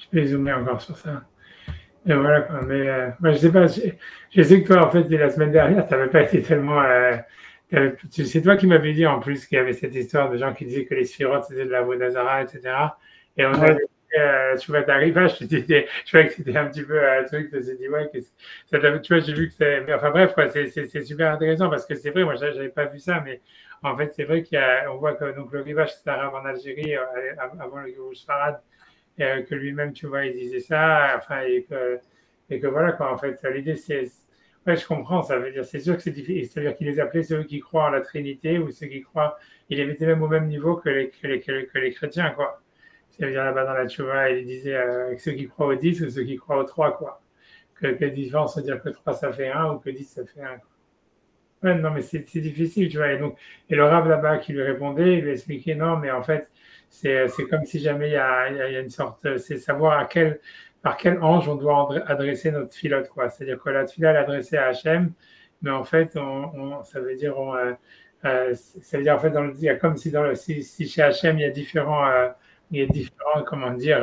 Je vais zoomer encore sur ça. Et voilà, quoi. Mais moi, je sais pas, je sais que toi, en fait, la semaine dernière, tu n'avais pas été tellement. C'est toi qui m'avais dit en plus qu'il y avait cette histoire de gens qui disaient que les sphirotes c'était de la Vodazara, etc. Et on Ouais. avait tu vois, t'arrives, je croyais que c'était un petit peu un truc, tu t'es dit, ouais, tu vois, j'ai vu que c'est. Mais enfin bref, quoi, c'est super intéressant parce que c'est vrai, moi, j'avais pas vu ça, mais en fait, c'est vrai on voit que donc, le rivage arabe en Algérie, avant le Rouge Farad, que lui-même, tu vois, il disait ça, enfin, et que voilà, quoi, en fait, l'idée, c'est, ouais, je comprends, ça veut dire, c'est sûr que c'est difficile, c'est-à-dire qu'il les appelait ceux qui croient en la Trinité ou ceux qui croient, il les mettait même au même niveau que les chrétiens, quoi. Ça veut dire là-bas dans la Tchouva, il disait ceux qui croient au 10 ou ceux qui croient au 3 quoi. Que la différence veut dire que 3 ça fait un ou que 10 ça fait un. Ouais, non, mais c'est difficile, tu vois. Et le rab là-bas qui lui répondait, il lui expliquait non, mais en fait, c'est comme si jamais il y a une sorte, c'est savoir par quel ange on doit adresser notre filote, quoi. C'est-à-dire que la tefila est adressée à Hachem, mais en fait, ça veut dire, ça veut dire en fait, il y a comme si, si chez Hachem, il y a différents, comment dire,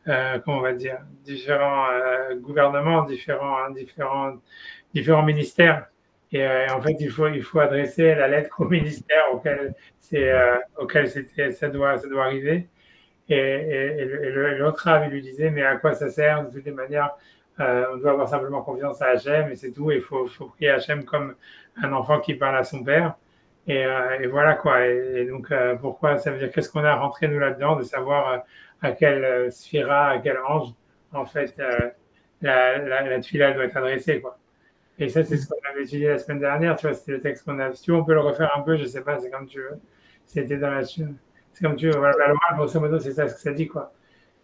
comment on va dire, différents gouvernements, différents ministères. Et en fait, il faut adresser la lettre au ministère auquel ça doit arriver. Et l'autre âme, il lui disait, mais à quoi ça sert? De toutes les manières, on doit avoir simplement confiance à Hachem et c'est tout. Il faut prier Hachem comme un enfant qui parle à son père. Et voilà quoi. Et donc, pourquoi ça veut dire qu'est-ce qu'on a rentré nous là-dedans, de savoir à quelle sphira, à quel ange, en fait, la tefila doit être adressée, quoi. Et ça, c'est ce qu'on avait étudié la semaine dernière, tu vois, c'était le texte qu'on a. Si tu veux, on peut le refaire un peu, je sais pas, c'est comme tu veux. C'était dans la. C'est comme tu veux. Voilà, la loi, grosso modo, c'est ça ce que ça dit, quoi.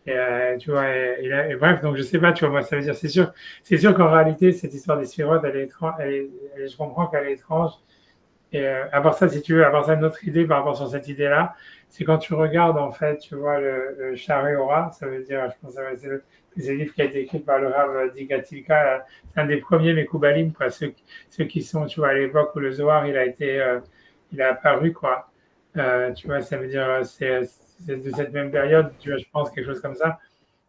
Et tu vois, et bref, donc je sais pas, tu vois, moi, ça veut dire, c'est sûr qu'en réalité, cette histoire des sphirotes, elle est étrange, je comprends qu'elle est étrange. Et à part ça, si tu veux, à part ça, une autre idée par rapport sur cette idée-là, c'est quand tu regardes, en fait, tu vois, le Shareora, ça veut dire, je pense que c'est le livre qui a été écrit par le Rav Digatilka, c'est un des premiers Mekoubalim, quoi, ceux qui sont, tu vois, à l'époque où le Zohar, il a apparu, quoi. Tu vois, ça veut dire, c'est de cette même période, tu vois, je pense, quelque chose comme ça.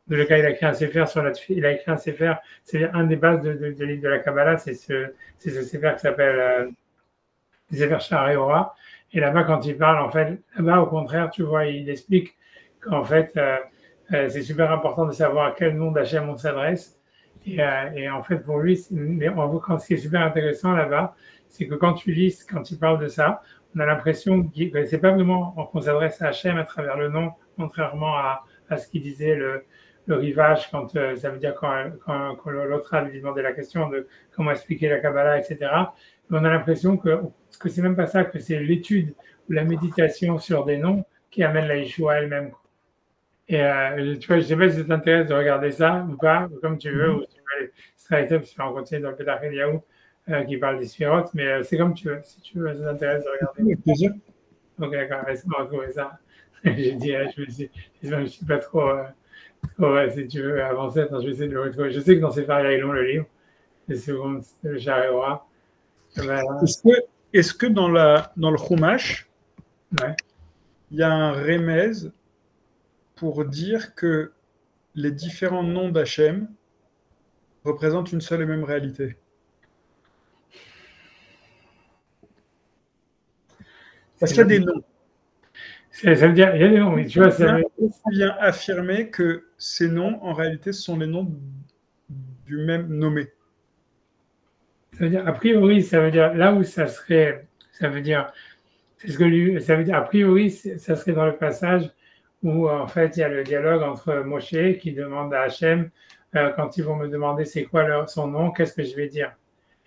De le cas, il a écrit un sefer sur il a écrit un sefer, c'est un des bases de livre de la Kabbalah, c'est ce sefer qui s'appelle Sefer Shareora. Et là-bas, quand il parle, en fait, là-bas, au contraire, tu vois, il explique qu'en fait, c'est super important de savoir à quel nom d'Hachem on s'adresse. Et en fait, pour lui, mais ce qui est super intéressant là-bas, c'est que quand tu lis, quand il parle de ça, on a l'impression que c'est pas vraiment qu'on s'adresse à Hachem à travers le nom, contrairement à ce qu'il disait le rivage, quand ça veut dire quand l'autre a lui demandé la question de comment expliquer la Kabbalah, etc. Mais on a l'impression que c'est même pas ça, que c'est l'étude ou la méditation sur des noms qui amène la Yeshua elle-même. Et tu vois, je sais pas si ça t'intéresse de regarder ça ou pas, ou comme tu veux, ou si tu veux aller straight up, si tu veux en continuer dans le Pétach Eliyahu qui parle des sphirotes, mais c'est comme tu veux. Si tu veux, ça t'intéresse de regarder. Avec plaisir. Donc, d'accord, laisse-moi retrouver ça. J'ai dit, je me suis pas trop si tu veux avancer, attends, je vais essayer de le retrouver. Je sais que dans ces paris ils ont le livre, c'est souvent le Shareora. Ben, Est-ce que dans le Chumash, ouais. il y a un remez pour dire que les différents noms d'Hachem représentent une seule et même réalité? Parce qu'il y a des noms. Ça veut dire, il y a des noms, mais tu vois, On vient affirmer que ces noms, en réalité, ce sont les noms du même nommé. ça veut dire, a priori, ça veut dire, là où ça serait, ça veut dire, c'est ce que lui, ça veut dire, a priori, ça serait dans le passage où, en fait, il y a le dialogue entre Moshe qui demande à Hachem, quand ils vont me demander c'est quoi son nom, qu'est-ce que je vais dire?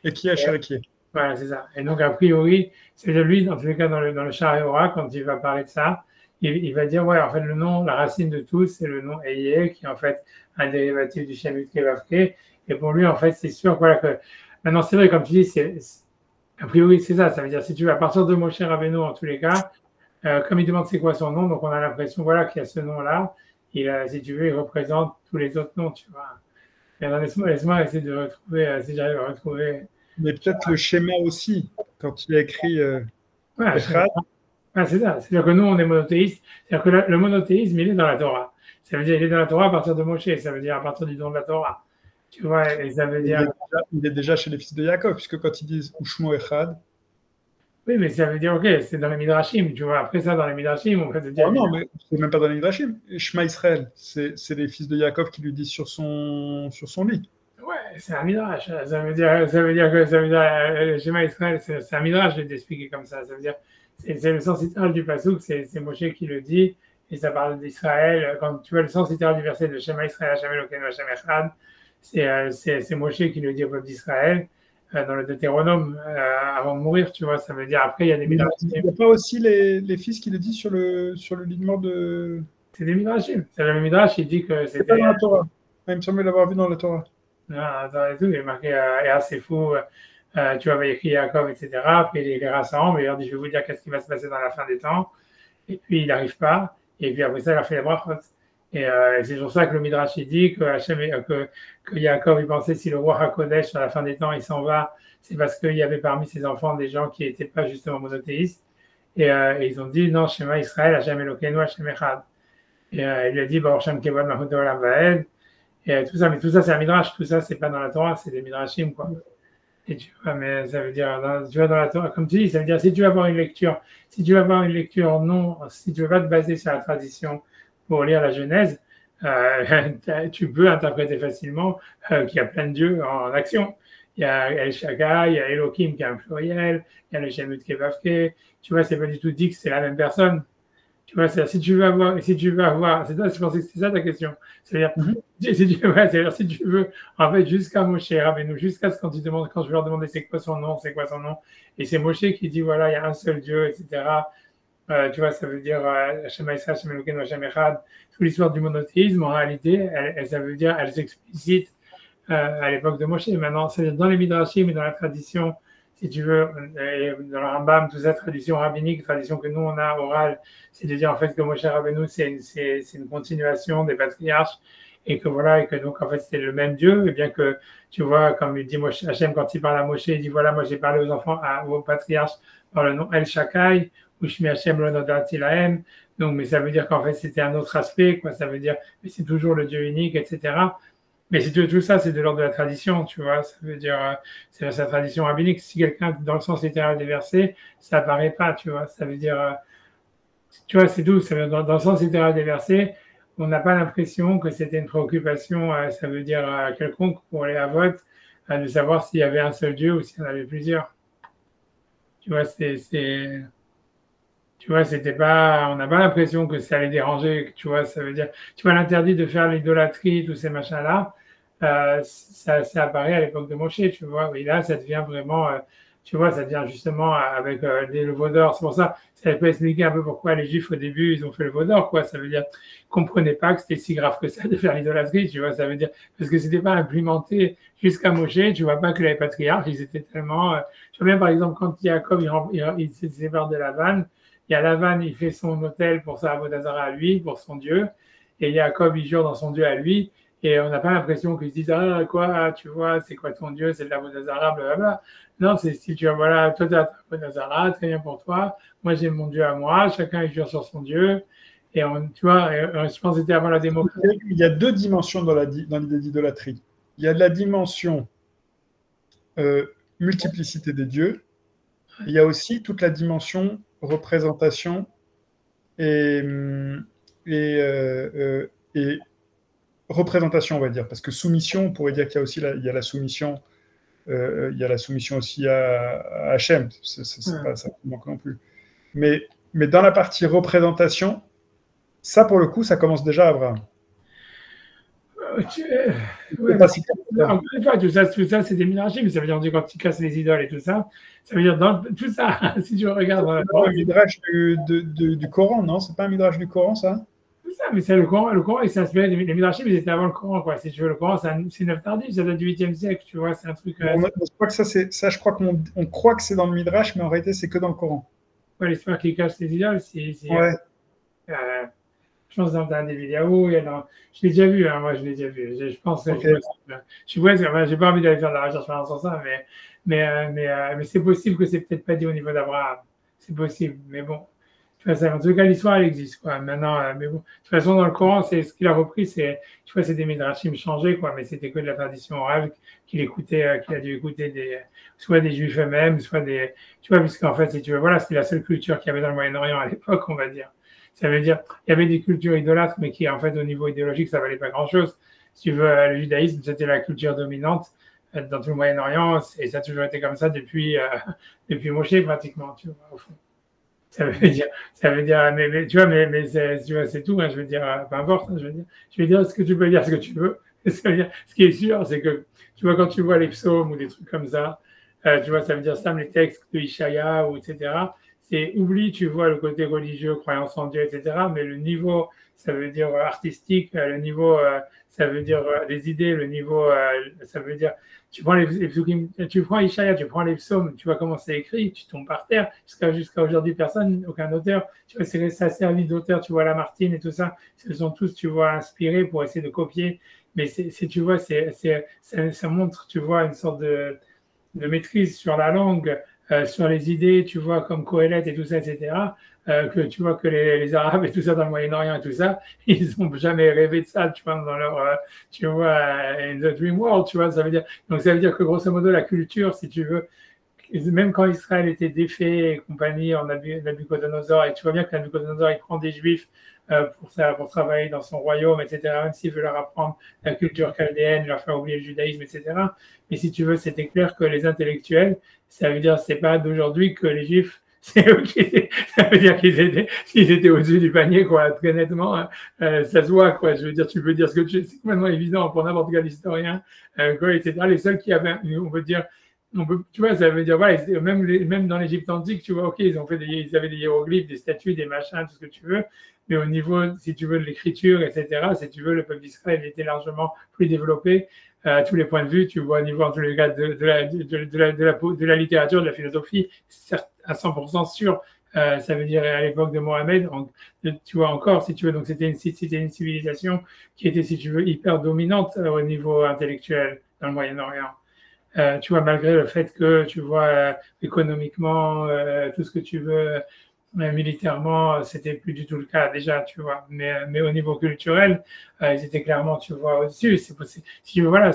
Et qui est Cherki? Voilà, c'est ça. Et donc, a priori, c'est de lui, dans tous les cas, dans le Shareora, quand il va parler de ça, il va dire, ouais, en fait, le nom, la racine de tous, c'est le nom Eye, qui est en fait un dérivatif du Shem Kevavke. Et pour lui, en fait, c'est sûr, voilà, que maintenant, c'est vrai, comme tu dis, a priori, c'est ça. Ça veut dire, si tu veux, à partir de Moshe Rabbeinu, en tous les cas, comme il demande c'est quoi son nom, donc on a l'impression, voilà, qu'il y a ce nom-là. Si tu veux, il représente tous les autres noms, tu vois. Et alors, laisse-moi essayer de retrouver, si j'arrive à retrouver. Mais peut-être le schéma aussi, quand il a écrit Ouais, c'est ça. C'est-à-dire que nous, on est monothéistes. C'est-à-dire que le monothéisme, il est dans la Torah. Ça veut dire il est dans la Torah à partir de Moshe, ça veut dire à partir du don de la Torah. Tu vois, et ça veut dire. Il est déjà chez les fils de Yaakov, puisque quand ils disent Ushmo Echad. Oui, mais ça veut dire, ok, c'est dans les Midrashim, tu vois. Après ça, dans les Midrashim, on va te dire. Oh non, mais c'est même pas dans les Midrashim. Shema Israël, c'est les fils de Yaakov qui lui disent sur son lit. Ouais, c'est un Midrash. Ça veut dire le schéma Israël, c'est un Midrash, je vais t'expliquer comme ça. Ça veut dire, c'est le sens littéral du Passouk, c'est Moshe qui le dit, et ça parle d'Israël. Quand tu vois le sens littéral du verset de Shema Israël, Hashem Elokeinu, Hashem Echad, c'est Moshe qui le dit au peuple d'Israël. Dans le Deutéronome, avant de mourir, tu vois, ça veut dire après, il y a des Midrashim. Il n'y a pas aussi les fils qui le disent sur le lit de mort de. C'est des Midrashim. C'est le Midrash, il dit que c'était. C'est pas dans la Torah. Il me semble l'avoir vu dans la Torah. Non, dans les tout, il est marqué c'est fou, tu vois, écrit Yaakov, etc. Puis il les rassemble et il leur dit je vais vous dire qu'est-ce qui va se passer dans la fin des temps. Et puis il n'arrive pas. Et puis après ça, il a fait les brachot. Et c'est pour ça que le Midrash il dit que Yaakov il pensait si le roi HaKodesh à la fin des temps il s'en va, c'est parce qu'il y avait parmi ses enfants des gens qui n'étaient pas justement monothéistes. Et ils ont dit non, Shema Israël, Hashem Elokeinu, Hashem Echad. Et il lui a dit Baruch Shem Kevod Malchut Olam Vaed. Et tout ça, mais tout ça c'est un Midrash, tout ça c'est pas dans la Torah, c'est des Midrashim quoi. Et tu vois, mais ça veut dire, tu vois dans la Torah, comme tu dis, ça veut dire si tu vas avoir une lecture, si tu veux pas te baser sur la tradition pour lire la Genèse, tu peux interpréter facilement qu'il y a plein de dieux en action. Il y a El Shaddai, il y a Elohim qui est un pluriel, il y a le Shemut Kevavke. Tu vois, c'est pas du tout dit que c'est la même personne. Tu vois, si tu veux avoir, c'est toi, je pensais que c'était ça ta question. C'est-à-dire, si tu veux, en fait, jusqu'à Moshe Rabbeinu, jusqu'à ce quand je leur demandais c'est quoi son nom, et c'est Moshe qui dit voilà, il y a un seul Dieu, etc. Tu vois, ça veut dire Shema Israël, Hashem Elokeinu, Hashem Echad. Toute l'histoire du monothéisme, en réalité, ça veut dire, elle s'explicite à l'époque de Moshe. Maintenant, c'est dans les Midrashim et dans la tradition, si tu veux, dans le Rambam, toute cette tradition rabbinique, tradition que nous on a orale, c'est de dire en fait que Moshe Rabbeinu c'est une continuation des patriarches et que voilà, et que donc en fait c'est le même Dieu, et bien que tu vois, comme il dit Moshe Hachem quand il parle à Moshe, il dit voilà, moi j'ai parlé aux enfants, aux patriarches par le nom El Shakai, ou Shmi Hachem lo nodati lahem. Donc, mais ça veut dire qu'en fait c'était un autre aspect, quoi. Ça veut dire, mais c'est toujours le Dieu unique, etc. Mais si tu veux, tout ça, c'est de l'ordre de la tradition, tu vois. Ça veut dire, c'est sa tradition rabbinique. Si quelqu'un, dans le sens littéral des versets, ça apparaît pas, tu vois. Ça veut dire, tu vois, c'est tout. Ça veut dire, dans le sens littéral des versets, on n'a pas l'impression que c'était une préoccupation, ça veut dire quelconque pour les avots, de savoir s'il y avait un seul Dieu ou s'il y en avait plusieurs. Tu vois, tu vois, c'était pas, on n'a pas l'impression que ça allait déranger, tu vois, ça veut dire, tu vois, l'interdit de faire l'idolâtrie, tous ces machins-là, ça apparaît à l'époque de Moshe, tu vois, et là, ça devient vraiment, tu vois, ça devient justement avec le veau d'or. C'est pour ça peut expliquer un peu pourquoi les Juifs, au début, ils ont fait le veau d'or, quoi. Ça veut dire qu'ils ne comprenaient pas que c'était si grave que ça de faire l'idolâtrie, tu vois, ça veut dire, parce que c'était pas implémenté jusqu'à Moshe, tu vois pas que les patriarches, ils étaient tellement, tu vois bien, par exemple, quand Jacob, il se sépare de Lavan, il y a Lavan, il fait son autel pour sa Avodazara à lui, pour son Dieu, et Jacob, il jure dans son Dieu à lui, et on n'a pas l'impression qu'ils se disent ah quoi, tu vois, c'est quoi ton Dieu, c'est de l'Avodazara, blablabla. Non, c'est si tu vois, voilà, toi tu as ta Avodazara, très bien pour toi, moi j'ai mon Dieu à moi, chacun il jure sur son Dieu, et tu vois, je pense que c'était avant la démocratie. Il y a deux dimensions dans l'idée d'idolâtrie. Il y a la dimension multiplicité des dieux, il y a aussi toute la dimension représentation et représentation, on va dire, parce que soumission, on pourrait dire qu'il y a aussi il y a la soumission, il y a la soumission aussi à Hachem, c'est pas ça qui manque non plus. Mais dans la partie représentation, ça pour le coup, ça commence déjà à Abraham. Tout ça, c'est des Midrashim, mais ça veut dire que quand tu casses les idoles et tout ça, ça veut dire dans tout ça, si tu regardes dans la Torah. C'est un midrash du Coran, non? C'est pas un midrash du Coran, ça? C'est ça, mais c'est le Coran, il s'est inspiré des Midrashim, mais c'était avant le Coran, quoi. Si tu veux, le Coran, c'est 9 tardif, ça date du 8e siècle, tu vois, c'est un truc. Je crois que je crois qu'on croit que c'est dans le midrash, mais en réalité, c'est que dans le Coran. Ouais, l'histoire qui cache les idoles, ouais. Je pense dans des vidéos, je l'ai déjà vu, hein, moi je l'ai déjà vu. Je pense que j'ai pas envie d'aller faire de la recherche sur ça, mais c'est possible que c'est peut-être pas dit au niveau d'Abraham. C'est possible, mais bon. Tu vois, ça, en tout cas, l'histoire, elle existe, quoi. Maintenant, mais bon, de toute façon, dans le Coran, c'est ce qu'il a repris, tu vois, c'est des midrashim changés, quoi, mais c'était que de la tradition orale qu'il écoutait, qu'il a dû écouter soit des juifs eux-mêmes, soit tu vois, puisqu'en fait, si tu veux, voilà, c'était la seule culture qu'il y avait dans le Moyen-Orient à l'époque, on va dire. Ça veut dire, il y avait des cultures idolâtres, mais qui, en fait, au niveau idéologique, ça valait pas grand-chose. Si tu veux, le judaïsme, c'était la culture dominante dans tout le Moyen-Orient, et ça a toujours été comme ça depuis Moshe, pratiquement, tu vois, au fond. Ça veut dire, mais tu vois, tu vois, c'est tout, hein, je veux dire, peu importe, hein, je veux dire ce que tu peux dire, ce que tu veux. Ce qui est sûr, c'est que, tu vois, quand tu vois les psaumes ou des trucs comme ça, tu vois, ça veut dire, ça, les textes de Ishaïa, ou etc., oublie, tu vois, le côté religieux, croyance en Dieu, etc., mais le niveau, ça veut dire artistique, le niveau, ça veut dire les idées, le niveau, ça veut dire, tu prends tu prends Ishaïa, tu prends les psaumes, tu vois comment c'est écrit, tu tombes par terre. Jusqu'à aujourd'hui, personne, aucun auteur, tu vois, ça a servi d'auteur, tu vois, Lamartine et tout ça, ils sont tous, tu vois, inspirés pour essayer de copier. Mais tu vois, ça montre, tu vois, une sorte de maîtrise sur la langue, sur les idées, tu vois, comme Coëlette et tout ça, etc., que tu vois que les Arabes et tout ça dans le Moyen-Orient et tout ça, ils n'ont jamais rêvé de ça, tu vois, dans leur, tu vois, in the dream world, tu vois, donc ça veut dire que grosso modo, la culture, si tu veux, même quand Israël était défait et compagnie en Nabucodonosor, et tu vois bien que Nabucodonosor, il prend des Juifs pour travailler dans son royaume, etc., même s'il veut leur apprendre la culture chaldéenne, leur faire oublier le judaïsme, etc. Mais si tu veux, c'était clair que les intellectuels, ça veut dire c'est pas d'aujourd'hui que les Juifs, c'est eux ça veut dire s'ils étaient au-dessus du panier, quoi, très nettement, ça se voit, quoi. Je veux dire, tu peux dire ce que c'est complètement évident pour n'importe quel historien, quoi, etc. Les seuls qui avaient, on peut dire, tu vois, ça veut dire, voilà, même dans l'Égypte antique, tu vois, ok, ils avaient des hiéroglyphes, des statues, des machins, tout ce que tu veux, mais au niveau, si tu veux, de l'écriture, etc., si tu veux, le peuple d'Israël était largement plus développé à tous les points de vue, tu vois, au niveau, en tous les cas, de la littérature, de la philosophie, à 100% sûr. Ça veut dire à l'époque de Mohamed, tu vois encore, si tu veux, donc c'était une civilisation qui était, si tu veux, hyper dominante au niveau intellectuel dans le Moyen-Orient. Tu vois, malgré le fait que, tu vois, économiquement, tout ce que tu veux, militairement, c'était plus du tout le cas déjà, tu vois. Mais au niveau culturel, ils étaient clairement, tu vois, au-dessus. Si tu veux, voilà,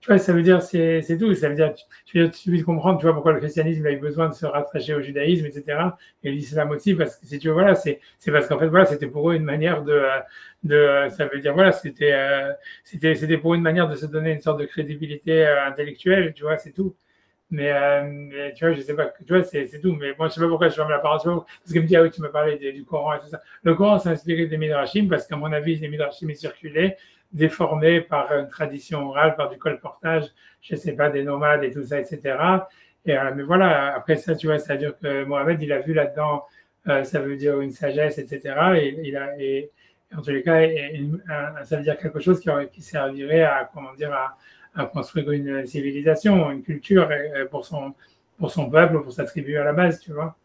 tu vois, ça veut dire, c'est tout. Ça veut dire, tu veux comprendre, tu vois, pourquoi le christianisme a eu besoin de se rattacher au judaïsme, etc. Et l'islam aussi, parce que si tu veux, voilà, c'est parce qu'en fait, voilà, c'était pour eux une manière ça veut dire, voilà, c'était pour eux une manière de se donner une sorte de crédibilité intellectuelle, tu vois, c'est tout. Mais tu vois, je sais pas, tu vois, c'est tout. Mais moi, je sais pas pourquoi je ferme la parole, parce que me dit, ah oui, tu m'as parlé du Coran et tout ça. Le Coran s'est inspiré des Midrashim, parce qu'à mon avis, les Midrashim est circulé, déformé par une tradition orale, par du colportage, je sais pas, des nomades et tout ça, etc. Mais voilà, après ça, tu vois, ça veut dire que Mohamed, il a vu là-dedans, ça veut dire une sagesse, etc. Et en tous les cas, ça veut dire quelque chose qui servirait à, comment dire, à construire une civilisation, une culture pour son peuple, pour sa tribu à la base, tu vois.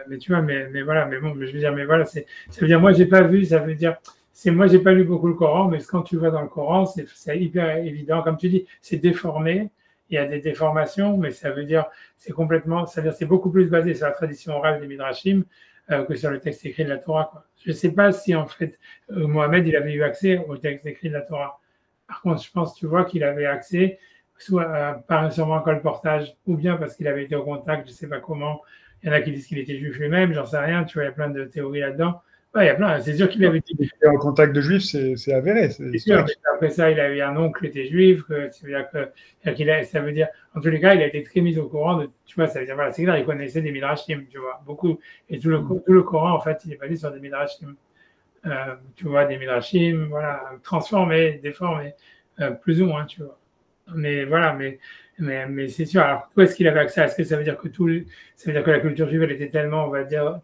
Mais tu vois, mais voilà, mais bon, je veux dire, mais voilà, ça veut dire, moi, j'ai pas vu, ça veut dire, moi, j'ai pas lu beaucoup le Coran, mais quand tu vois dans le Coran, c'est hyper évident, comme tu dis, c'est déformé, il y a des déformations, mais ça veut dire, c'est beaucoup plus basé sur la tradition orale des Midrashim que sur le texte écrit de la Torah, quoi. Je sais pas si, en fait, Mohamed, il avait eu accès au texte écrit de la Torah. Par contre, je pense, tu vois, qu'il avait accès, soit par sûrement un colportage, ou bien parce qu'il avait été au contact, je ne sais pas comment. Il y en a qui disent qu'il était juif lui-même, j'en sais rien, tu vois, il y a plein de théories là-dedans. Ouais, il y a plein, c'est sûr qu'il avait été. Il était en contact de juifs, c'est avéré. C'est sûr, mais après ça, il avait un oncle qui était juif, ça veut dire, en tous les cas, il a été très mis au courant de, tu vois, ça veut dire, voilà, c'est clair, il connaissait des midrashim, tu vois, beaucoup. Et tout le Coran, en fait, il est basé sur des midrashim. Tu vois, des midrashim, voilà, transformés, déformés, plus ou moins, tu vois. Mais voilà, mais c'est sûr. Alors, où est-ce qu'il avait accès? Est-ce que ça veut dire que ça veut dire que la culture juive, elle était tellement, on va dire,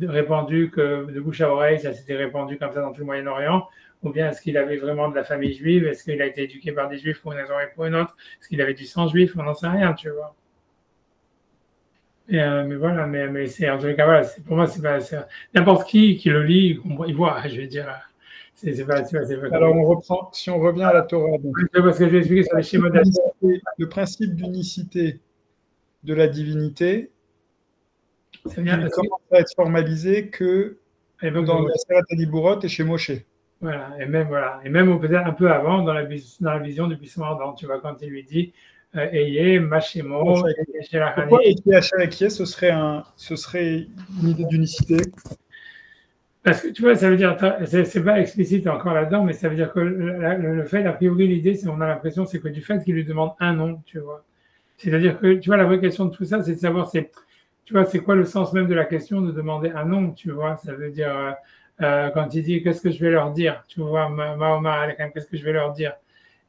répandue que de bouche à oreille, ça s'était répandu comme ça dans tout le Moyen-Orient? Ou bien est-ce qu'il avait vraiment de la famille juive? Est-ce qu'il a été éduqué par des juifs pour une raison et pour une autre? Est-ce qu'il avait du sang juif? On n'en sait rien, tu vois. Mais voilà, mais c'est en tout cas, voilà, pour moi, c'est pas n'importe qui le lit, il voit, je veux dire. C'est pas, tu vois, c'est pas. Alors, si on revient à la Torah, donc, parce que je vais expliquer sur les schémas le principe d'unicité de la divinité Ça veut dire, il commence à être formalisé que dans la Seret Adibourot et chez Moshe. Voilà, et même peut-être un peu avant, dans la vision du buisson ardent, tu vois, quand il lui dit Ayez, Machemo, pourquoi Ekié, ce serait une idée d'unicité? Parce que tu vois, ça veut dire, c'est pas explicite encore là-dedans, mais ça veut dire que le fait, a priori, l'idée, on a l'impression, c'est que du fait qu'il lui demande un nom, tu vois. C'est-à-dire que, tu vois, la vraie question de tout ça, c'est de savoir, tu vois, c'est quoi le sens même de la question de demander un nom, tu vois. Ça veut dire, quand il dit, qu'est-ce que je vais leur dire, tu vois, Mahoma, qu'est-ce que je vais leur dire.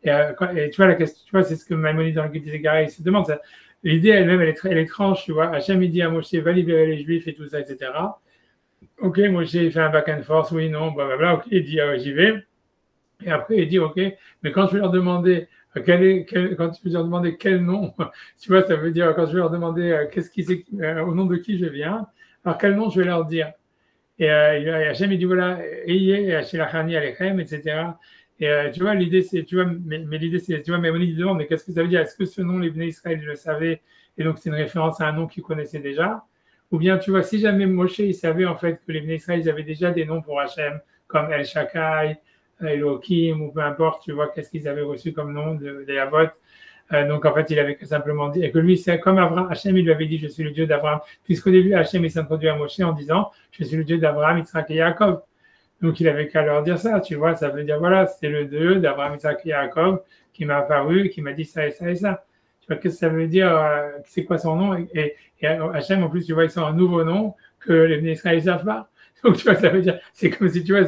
Et tu vois, la question, tu vois, c'est ce que Maïmonide dans le Guide des Égarés, il se demande. L'idée elle-même, elle est étrange, tu vois. Hachem, il dit à Moshe, va libérer les Juifs et tout ça, etc. Ok, Moshe, il fait un back and forth, oui, non, blablabla. Ok, il dit, j'y vais. Et après, il dit, ok, mais quand je vais leur demander quand je vais leur demander quel nom, tu vois, ça veut dire quand je vais leur demander au nom de qui je viens, alors quel nom je vais leur dire. Et Hachem, il dit, voilà, Eyeh, Shilachani Alechem, etc. Et tu vois, l'idée, c'est, tu vois, mais l'idée, c'est, tu vois, mais on lui demande, mais qu'est-ce que ça veut dire? Est-ce que ce nom, les Bnei Israël, ils le savaient, et donc c'est une référence à un nom qu'ils connaissaient déjà? Ou bien, tu vois, si jamais Moshe, il savait en fait que les Bnei Israël, ils avaient déjà des noms pour Hachem, comme El Shakai, Elohim, ou peu importe, tu vois, qu'est-ce qu'ils avaient reçu comme nom des Avot. Donc, en fait, il avait simplement dit, et que lui, c'est comme Abraham, Hachem, il lui avait dit, je suis le Dieu d'Abraham, puisqu'au début, Hachem, il s'introduit à Moshe en disant, je suis le Dieu d'Abraham, Yitzhak et Yaakov. Donc, il avait qu'à leur dire ça, tu vois, ça veut dire, voilà, c'est le Dieu d'Abraham, Yitzhak et Yaakov qui m'a apparu, qui m'a dit ça et ça et ça. Tu vois, qu'est-ce que ça veut dire, c'est quoi son nom? Et Hachem, en plus, tu vois, ils sont un nouveau nom que les Israéliens ne savent pas. Donc, tu vois, ça veut dire, c'est comme si, tu vois, j'en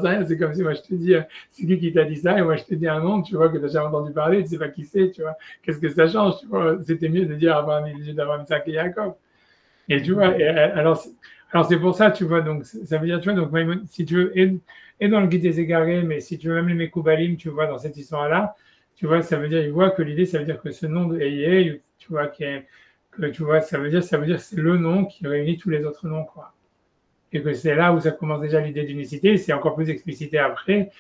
sais rien, c'est comme si moi je te dis, c'est qui t'a dit ça, et moi je te dis un nom, tu vois, que tu n'as jamais entendu parler, tu sais pas qui c'est, tu vois. Qu'est-ce que ça change, tu vois? C'était mieux de dire Abraham, Isaac et Jacob. Et tu vois, alors c'est pour ça, tu vois, donc ça veut dire, tu vois, donc si tu veux, et dans le guide des égarés, mais si tu veux même les Mekoubalim, tu vois, dans cette histoire-là, tu vois, ça veut dire, il voit que l'idée, ça veut dire que ce nom de Eyeh, tu vois, que tu vois, ça veut dire que c'est le nom qui réunit tous les autres noms, quoi. Et que c'est là où ça commence déjà l'idée d'unicité, c'est encore plus explicité après,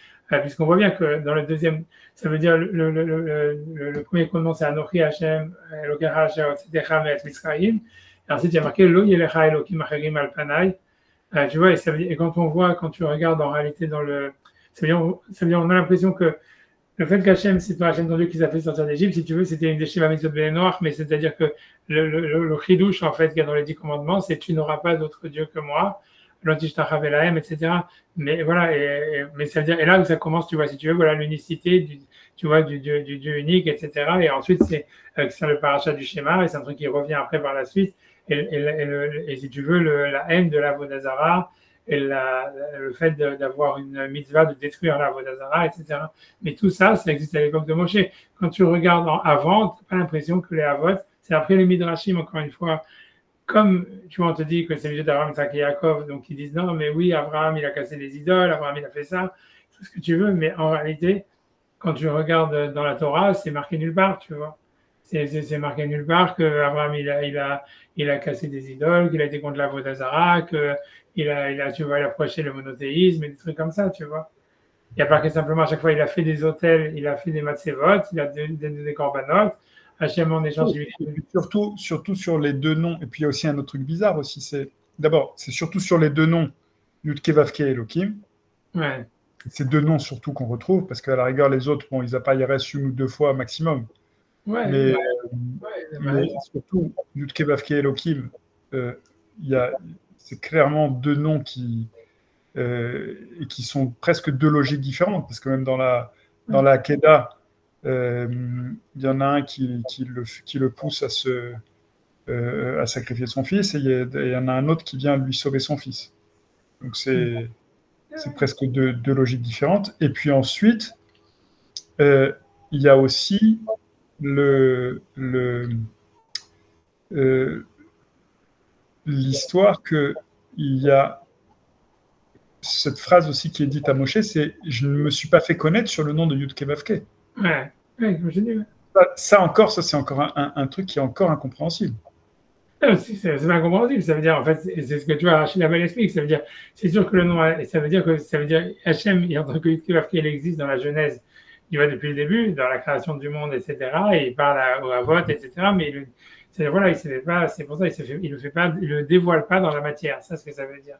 puisqu'on voit bien que dans le deuxième, ça veut dire le premier commandement, c'est Anochi Hashem, Elokecha Asher Tzedekha Me'et Mitzrayim, et ensuite il y a marqué Lo Yelecha Elokim Acherim Al Panai, tu vois, et quand on voit, quand tu regardes en réalité ça veut dire, on a l'impression que le fait qu'Hachem, c'est pas Hachem ton Dieu qui t'a fait sortir d'Égypte, si tu veux, c'était une des Sheva Mitzvot Ben Noach, mais c'est-à-dire que le chidouche, en fait, qu'il y a dans les 10 commandements, c'est tu n'auras pas d'autre Dieu que moi, etc. Mais voilà, mais ça veut dire, et là où ça commence, tu vois, si tu veux, voilà, l'unicité tu vois, du Dieu unique, etc. Et ensuite, c'est le parachat du schéma, et c'est un truc qui revient après par la suite. Et si tu veux, la haine de la Vodazara, et le fait d'avoir une mitzvah de détruire la Vodazara, etc. Mais tout ça, ça existe à l'époque de Moshe. Quand tu regardes avant, tu n'as pas l'impression que les Havot, c'est après les Midrashim, encore une fois, comme tu vois, on te dit que c'est le Dieu d'Abraham, Isaac et Yaakov, donc ils disent non, mais oui, Abraham, il a cassé des idoles, Abraham, il a fait ça, tout ce que tu veux, mais en réalité, quand tu regardes dans la Torah, c'est marqué nulle part, tu vois. C'est marqué nulle part qu'Abraham, il a cassé des idoles, qu'il a été contre la Vodazara, qu'il a, tu vois, il a approché le monothéisme et des trucs comme ça, tu vois. Il n'y a pas que simplement, à chaque fois, il a fait des hôtels, il a fait des matzevot, il a donné des corbanotes, Hachem en échange surtout sur les deux noms. Et puis il y a aussi un autre truc bizarre aussi. C'est surtout sur les deux noms, Yudke Vavke et Elohim. Ouais. Ces deux noms surtout qu'on retrouve, parce qu'à la rigueur, les autres, bon, ils apparaissent une ou deux fois maximum. Ouais, mais surtout, Yudke Vavke et Elohim, c'est clairement deux noms qui sont presque deux logiques différentes, parce que même dans la Kedah, il y en a un qui le pousse à sacrifier son fils, et il y en a un autre qui vient lui sauver son fils. Donc c'est presque deux logiques différentes. Et puis ensuite, il y a aussi l'histoire qu'il y a cette phrase aussi qui est dite à Moshe, c'est « Je ne me suis pas fait connaître sur le nom de Yudke Vavke ». Ouais, comme je dis. Ça, c'est encore un truc qui est encore incompréhensible. C'est incompréhensible. Ça veut dire, en fait, c'est ce que tu vois, Rachid Abel explique. Ça veut dire, c'est sûr que le nom, ça veut dire Hachem, en tant que Yudke Vavke, il existe dans la Genèse. Il va depuis le début, dans la création du monde, etc. Et il parle aux Avot, etc. Mais Voilà, il se fait pas, c'est pour ça il le fait pas, il le dévoile pas dans la matière. Ça, ce que ça veut dire.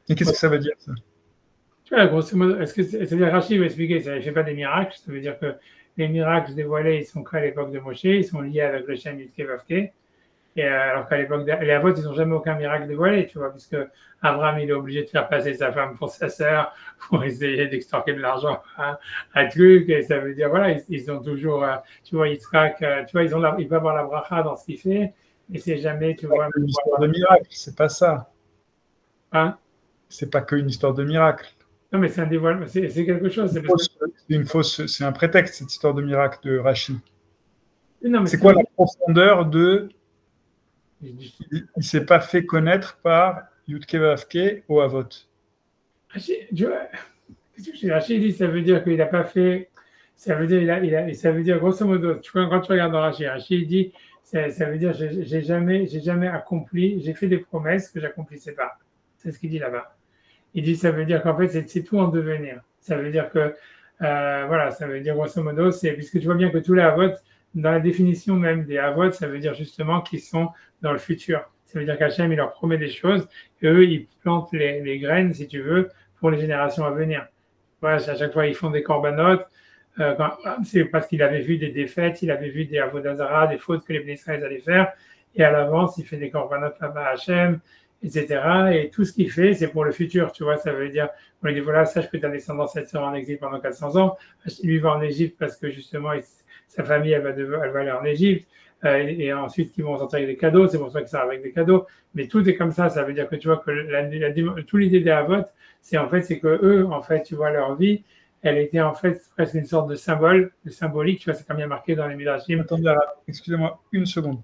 Et qu'est-ce que ça veut dire, ça? Tu vois, grosso modo, est-ce que c'est-à-dire Rachid va expliquer, ça ne fait pas des miracles, ça veut dire que les miracles dévoilés, ils sont qu'à l'époque de Moshe, ils sont liés avec le Shem Yudke Vavke. Et alors qu'à l'époque, les Avot, ils n'ont jamais aucun miracle dévoilé, tu vois, puisque Abraham, il est obligé de faire passer sa femme pour sa sœur, pour essayer d'extorquer de l'argent à truc, et ça veut dire, voilà, ils ont toujours, tu vois, Yitzhak, tu vois, il peut avoir la bracha dans ce qu'il fait, mais c'est jamais, tu vois. C'est une histoire de miracle, c'est pas ça. Hein? C'est pas qu'une histoire de miracle. Non, mais c'est un dévoilement, c'est quelque chose. C'est un prétexte, cette histoire de miracle de Rachid. C'est quoi la profondeur de... Il ne s'est pas fait connaître par Yudke Vavke au Avot. Rachid, dit, ça veut dire qu'il n'a pas fait... Ça veut dire, ça veut dire, grosso modo, tu vois, quand tu regardes dans Rachid dit, ça veut dire, j'ai jamais accompli, j'ai fait des promesses que j'accomplissais pas. C'est ce qu'il dit là-bas. Il dit, ça veut dire qu'en fait, c'est tout en devenir. Ça veut dire que, voilà, ça veut dire grosso modo, puisque tu vois bien que tous les Avot, dans la définition même des Avot, ça veut dire justement qu'ils sont dans le futur. Ça veut dire qu'Hachem, il leur promet des choses, et eux, ils plantent les graines, si tu veux, pour les générations à venir. Voilà, à chaque fois, ils font des corbanotes, c'est parce qu'il avait vu des défaites, il avait vu des avodazara, des fautes que les Israël allaient faire, et à l'avance, il fait des corbanotes là-bas à Hachem, etc. Et tout ce qu'il fait, c'est pour le futur, tu vois. Ça veut dire, on lui dit, voilà, sache que ta descendance, elle sera en exil pendant 400 ans. Lui va en Égypte parce que justement, sa famille, elle va aller en Égypte. Et ensuite, ils vont sortir avec des cadeaux. C'est pour ça qu'ils sortent avec des cadeaux. Mais tout est comme ça. Ça veut dire que tu vois que toute l'idée des Havot, c'est que eux, en fait, tu vois, leur vie, elle était en fait presque une sorte de symbole, de symbolique. Tu vois, c'est comme il y a marqué dans les Midrashim. Attendez, excusez-moi, une seconde.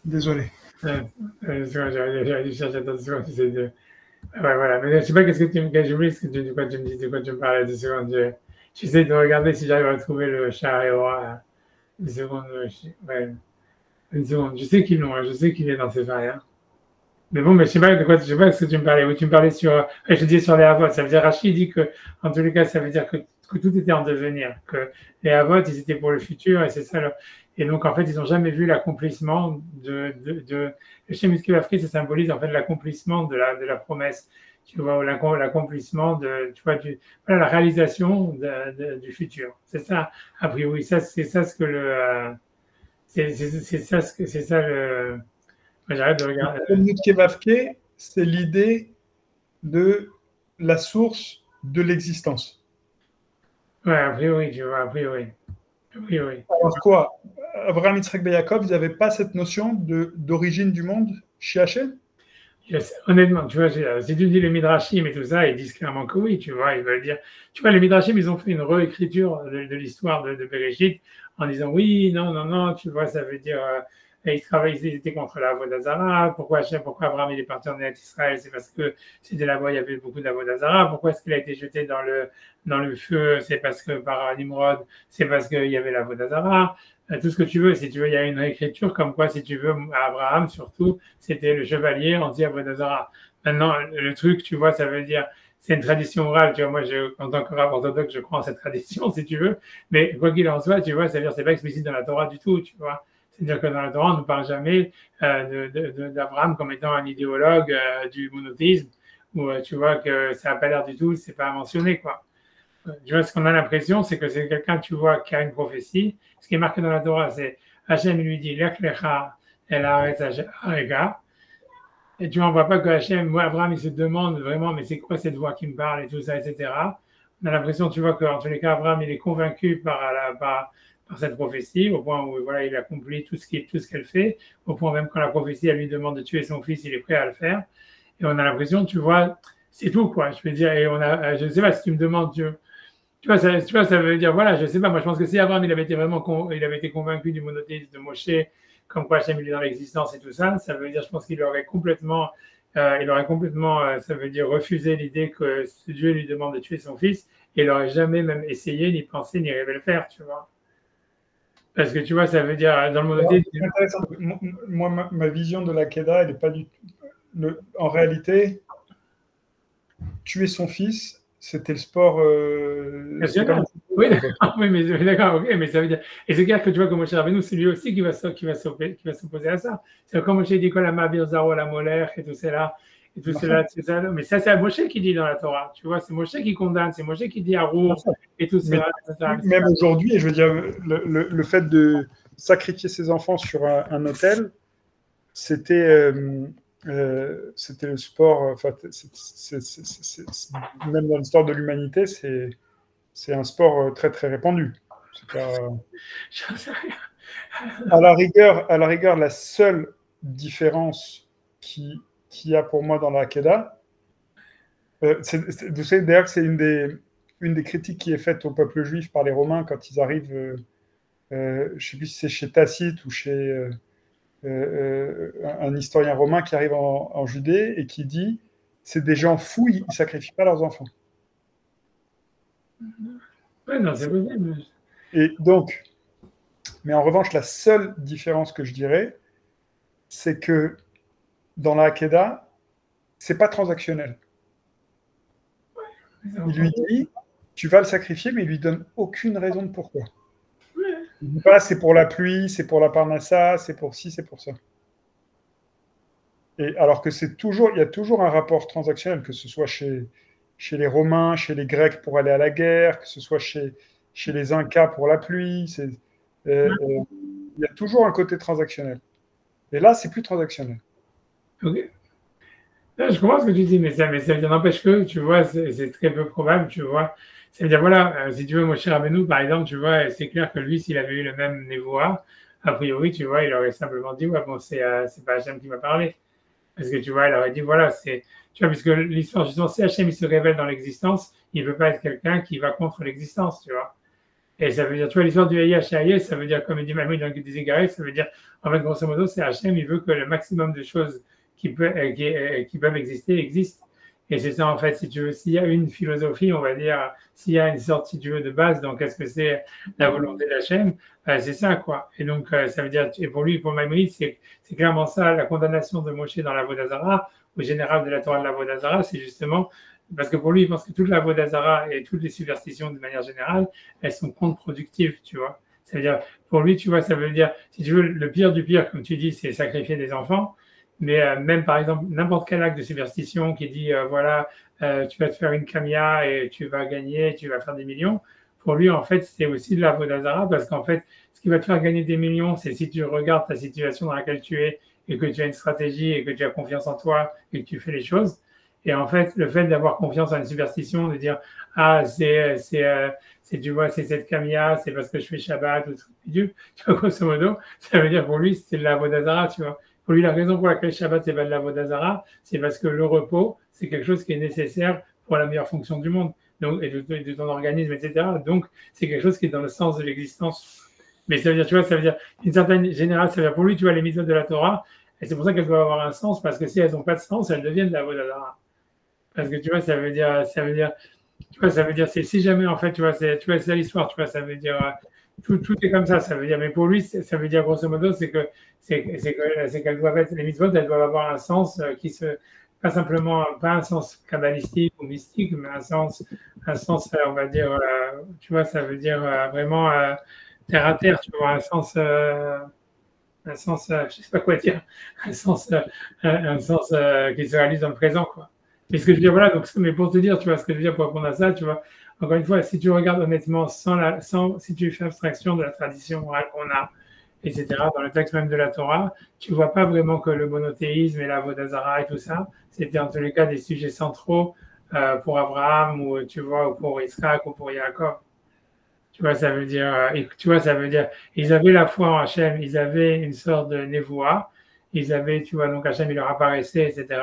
Désolé. J'aurais dû chercher attention. Ouais, voilà. Mais je sais pas j'ai oublié de quoi tu me dis, de quoi tu me parlais 2 secondes. J'essaie de regarder si j'arrive à trouver le char et aura. 2 secondes. Ouais. 1 seconde. Je sais qu'ils l'ont, je sais qu'il est dans ces variants. Mais bon, mais je sais pas ce que tu me parlais. Oui, tu me parlais je te dis sur les Havot. Ça veut dire, Rachid dit que, en tous les cas, ça veut dire que tout était en devenir. Que les Havot, ils étaient pour le futur et c'est ça. Et donc, en fait, ils n'ont jamais vu l'accomplissement le Shem Yudke Vavke, ça symbolise, en fait, l'accomplissement de la promesse. Tu vois, l'accomplissement voilà, la réalisation du futur. C'est ça, a priori. C'est ça ce que c'est ça le, j'arrête de regarder. Le Yudke Vavke, c'est l'idée de la source de l'existence. Ouais, a priori, tu vois, a priori. Alors quoi, Abraham, Yitzhak, Yaakov, ils n'avaient pas cette notion d'origine du monde chez Hachem? Honnêtement, tu vois, si tu dis les Midrashim et tout ça, ils disent clairement que oui, tu vois, ils veulent dire. Tu vois, les Midrashim, ils ont fait une réécriture de l'histoire de Bereshit en disant oui, non, tu vois, ça veut dire ils étaient contre la Avodah pourquoi Abraham il est parti en Eretz Israël, c'est parce que c'était là-bas, il y avait beaucoup d'Avodah pourquoi est-ce qu'il a été jeté dans le feu, c'est parce que par Nimrod, c'est parce qu'il y avait la Avodah tout ce que tu veux, si tu veux, il y a une réécriture comme quoi, si tu veux, Abraham surtout, c'était le chevalier anti-Avodah Maintenant, le truc, tu vois, ça veut dire, c'est une tradition orale, tu vois, moi, en tant que rabbin orthodoxe, je crois en cette tradition, si tu veux, mais quoi qu'il en soit, tu vois, ça veut dire, c'est pas explicite dans la Torah du tout, tu vois. C'est-à-dire que dans la Torah, on ne parle jamais d'Abraham comme étant un idéologue du monothéisme, où tu vois que ça n'a pas l'air du tout, c'est pas mentionné, quoi. Tu vois, ce qu'on a l'impression, c'est que c'est quelqu'un, tu vois, qui a une prophétie. Ce qui est marqué dans la Torah, c'est Hachem lui dit Lech lecha el haaretz harega. Et tu vois, on ne voit pas que Hachem, moi, Abraham, il se demande vraiment, mais c'est quoi cette voix qui me parle et tout ça, etc. On a l'impression, tu vois, qu'en tous les cas, Abraham, il est convaincu par cette prophétie, au point où voilà, il accomplit tout ce qu'elle fait, au point même quand la prophétie, elle lui demande de tuer son fils, il est prêt à le faire. Et on a l'impression, tu vois, c'est tout, quoi. Je veux dire, et je ne sais pas si tu me demandes, tu vois, ça veut dire, voilà, je sais pas, moi je pense que si Abraham il avait été convaincu du monothéisme de Moshe, comme quoi Hachem il est dans l'existence et tout ça, ça veut dire, je pense qu'il aurait complètement, ça veut dire refusé l'idée que Dieu lui demande de tuer son fils, et il n'aurait jamais même essayé, ni pensé, ni rêvé le faire, tu vois. Parce que tu vois, ça veut dire, dans le monothéisme. C'est intéressant. Moi, ma vision de la Kedah, elle n'est pas du tout. En réalité, tuer son fils, c'était le sport. Oui, d'accord, oui, mais d'accord, ok, mais ça veut dire. Et c'est clair que tu vois que Moshe Rabbeinu, c'est lui aussi qui va s'opposer à ça. C'est comme Moshe dit la Mavir Zaro, la Molech et tout cela. Et tout cela, mais ça, c'est Moshe qui dit dans la Torah. Tu vois, c'est Moshe qui condamne, c'est Moshe qui dit Arour et tout cela. Même aujourd'hui, je veux dire, le fait de sacrifier ses enfants sur un autel, c'était le sport. Enfin, même dans l'histoire de l'humanité, c'est un sport très très répandu. J'en sais rien. À la rigueur, la seule différence qu'il y a pour moi dans la Kedah, vous savez d'ailleurs que c'est une des critiques qui est faite au peuple juif par les Romains quand ils arrivent, je ne sais plus si c'est chez Tacite ou chez un historien romain qui arrive en Judée et qui dit c'est des gens fous, ils ne sacrifient pas leurs enfants. Oui, non, c'est possible. Et donc, mais en revanche, la seule différence que je dirais, c'est que dans la Hakeda, c'est pas transactionnel. Il lui dit, tu vas le sacrifier, mais il lui donne aucune raison de pourquoi. Il dit pas, c'est pour la pluie, c'est pour la parnassa, c'est pour ci, c'est pour ça. Et alors que il y a toujours un rapport transactionnel, que ce soit chez les Romains, chez les Grecs pour aller à la guerre, que ce soit chez les Incas pour la pluie. Il y a toujours un côté transactionnel. Et là, c'est plus transactionnel. Ok. Là, je comprends ce que tu dis, mais ça n'empêche que, tu vois, c'est très peu probable, tu vois. C'est-à-dire, voilà, si tu veux, Moshe Rabbeinu, par exemple, tu vois, c'est clair que lui, s'il avait eu le même névoie, a priori, tu vois, il aurait simplement dit, ouais, bon, c'est pas Hachem qui m'a parlé. Parce que, tu vois, il aurait dit, voilà, tu vois, puisque l'histoire, justement, si Hachem, il se révèle dans l'existence, il ne peut pas être quelqu'un qui va contre l'existence, tu vois. Et ça veut dire, tu vois, l'histoire du Hayah chez ça veut dire, comme il dit Mahmoud dans des égarés, ça veut dire, en fait, grosso modo, c'est Hachem, il veut que le maximum de choses qui peuvent exister existent. Et c'est ça, en fait, si tu veux, s'il y a une philosophie, on va dire, s'il y a une sorte, si tu veux, de base, donc qu'est-ce que c'est la volonté d'Hachem, c'est ça, quoi. Et donc, ça veut dire, et pour lui, pour Maïmonide, c'est clairement ça, la condamnation de Moshe dans la Vodazara, au général de la Torah de la Vodazara, c'est justement, parce que pour lui, il pense que toute la Vodazara et toutes les superstitions, de manière générale, elles sont contre-productives, tu vois. Ça veut dire, pour lui, tu vois, ça veut dire, si tu veux, le pire du pire, comme tu dis, c'est sacrifier des enfants. Mais même, par exemple, n'importe quel acte de superstition qui dit, voilà, tu vas te faire une kamia et tu vas gagner, tu vas faire des millions, pour lui, en fait, c'est aussi de la Vodazara parce qu'en fait, ce qui va te faire gagner des millions, c'est si tu regardes ta situation dans laquelle tu es et que tu as une stratégie et que tu as confiance en toi et que tu fais les choses. Et en fait, le fait d'avoir confiance en une superstition, de dire, ah, tu vois, c'est cette kamia, c'est parce que je fais Shabbat ou tu vois, grosso modo, ça veut dire pour lui, c'est de la Vodazara, tu vois. Pour lui, la raison pour laquelle Shabbat, c'est pas de la Vodazara, c'est parce que le repos, c'est quelque chose qui est nécessaire pour la meilleure fonction du monde, donc, et de ton organisme, etc. Donc, c'est quelque chose qui est dans le sens de l'existence. Mais ça veut dire, tu vois, ça veut dire, une certaine générale, ça veut dire pour lui, tu vois, les mitzvot de la Torah, et c'est pour ça qu'elles doivent avoir un sens, parce que si elles n'ont pas de sens, elles deviennent de la Avodah Zarah. Parce que tu vois, tu vois, ça veut dire, c'est si jamais, en fait, tu vois, c'est ça l'histoire, tu vois, ça veut dire, tout est comme ça veut dire, mais pour lui, ça veut dire, grosso modo, c'est qu'elles doivent être, les mitzvot, elles doivent avoir un sens pas simplement, pas un sens kabbalistique ou mystique, mais un sens, on va dire, tu vois, ça veut dire vraiment terre à terre, tu vois, je sais pas quoi dire, un sens qui se réalise dans le présent, quoi. Mais ce que je veux dire, voilà, donc, mais pour te dire, tu vois, ce que je veux dire pour répondre à ça, tu vois, encore une fois, si tu regardes honnêtement, si tu fais abstraction de la tradition orale qu'on a, etc., dans le texte même de la Torah, tu vois pas vraiment que le monothéisme et la Vodazara et tout ça, c'était en tous les cas des sujets centraux pour Abraham ou tu vois, ou pour Isaac ou pour Jacob. Tu vois, ça veut dire, tu vois, ça veut dire, ils avaient la foi en Hachem, ils avaient une sorte de névoie, ils avaient, tu vois, donc Hachem, il leur apparaissait, etc.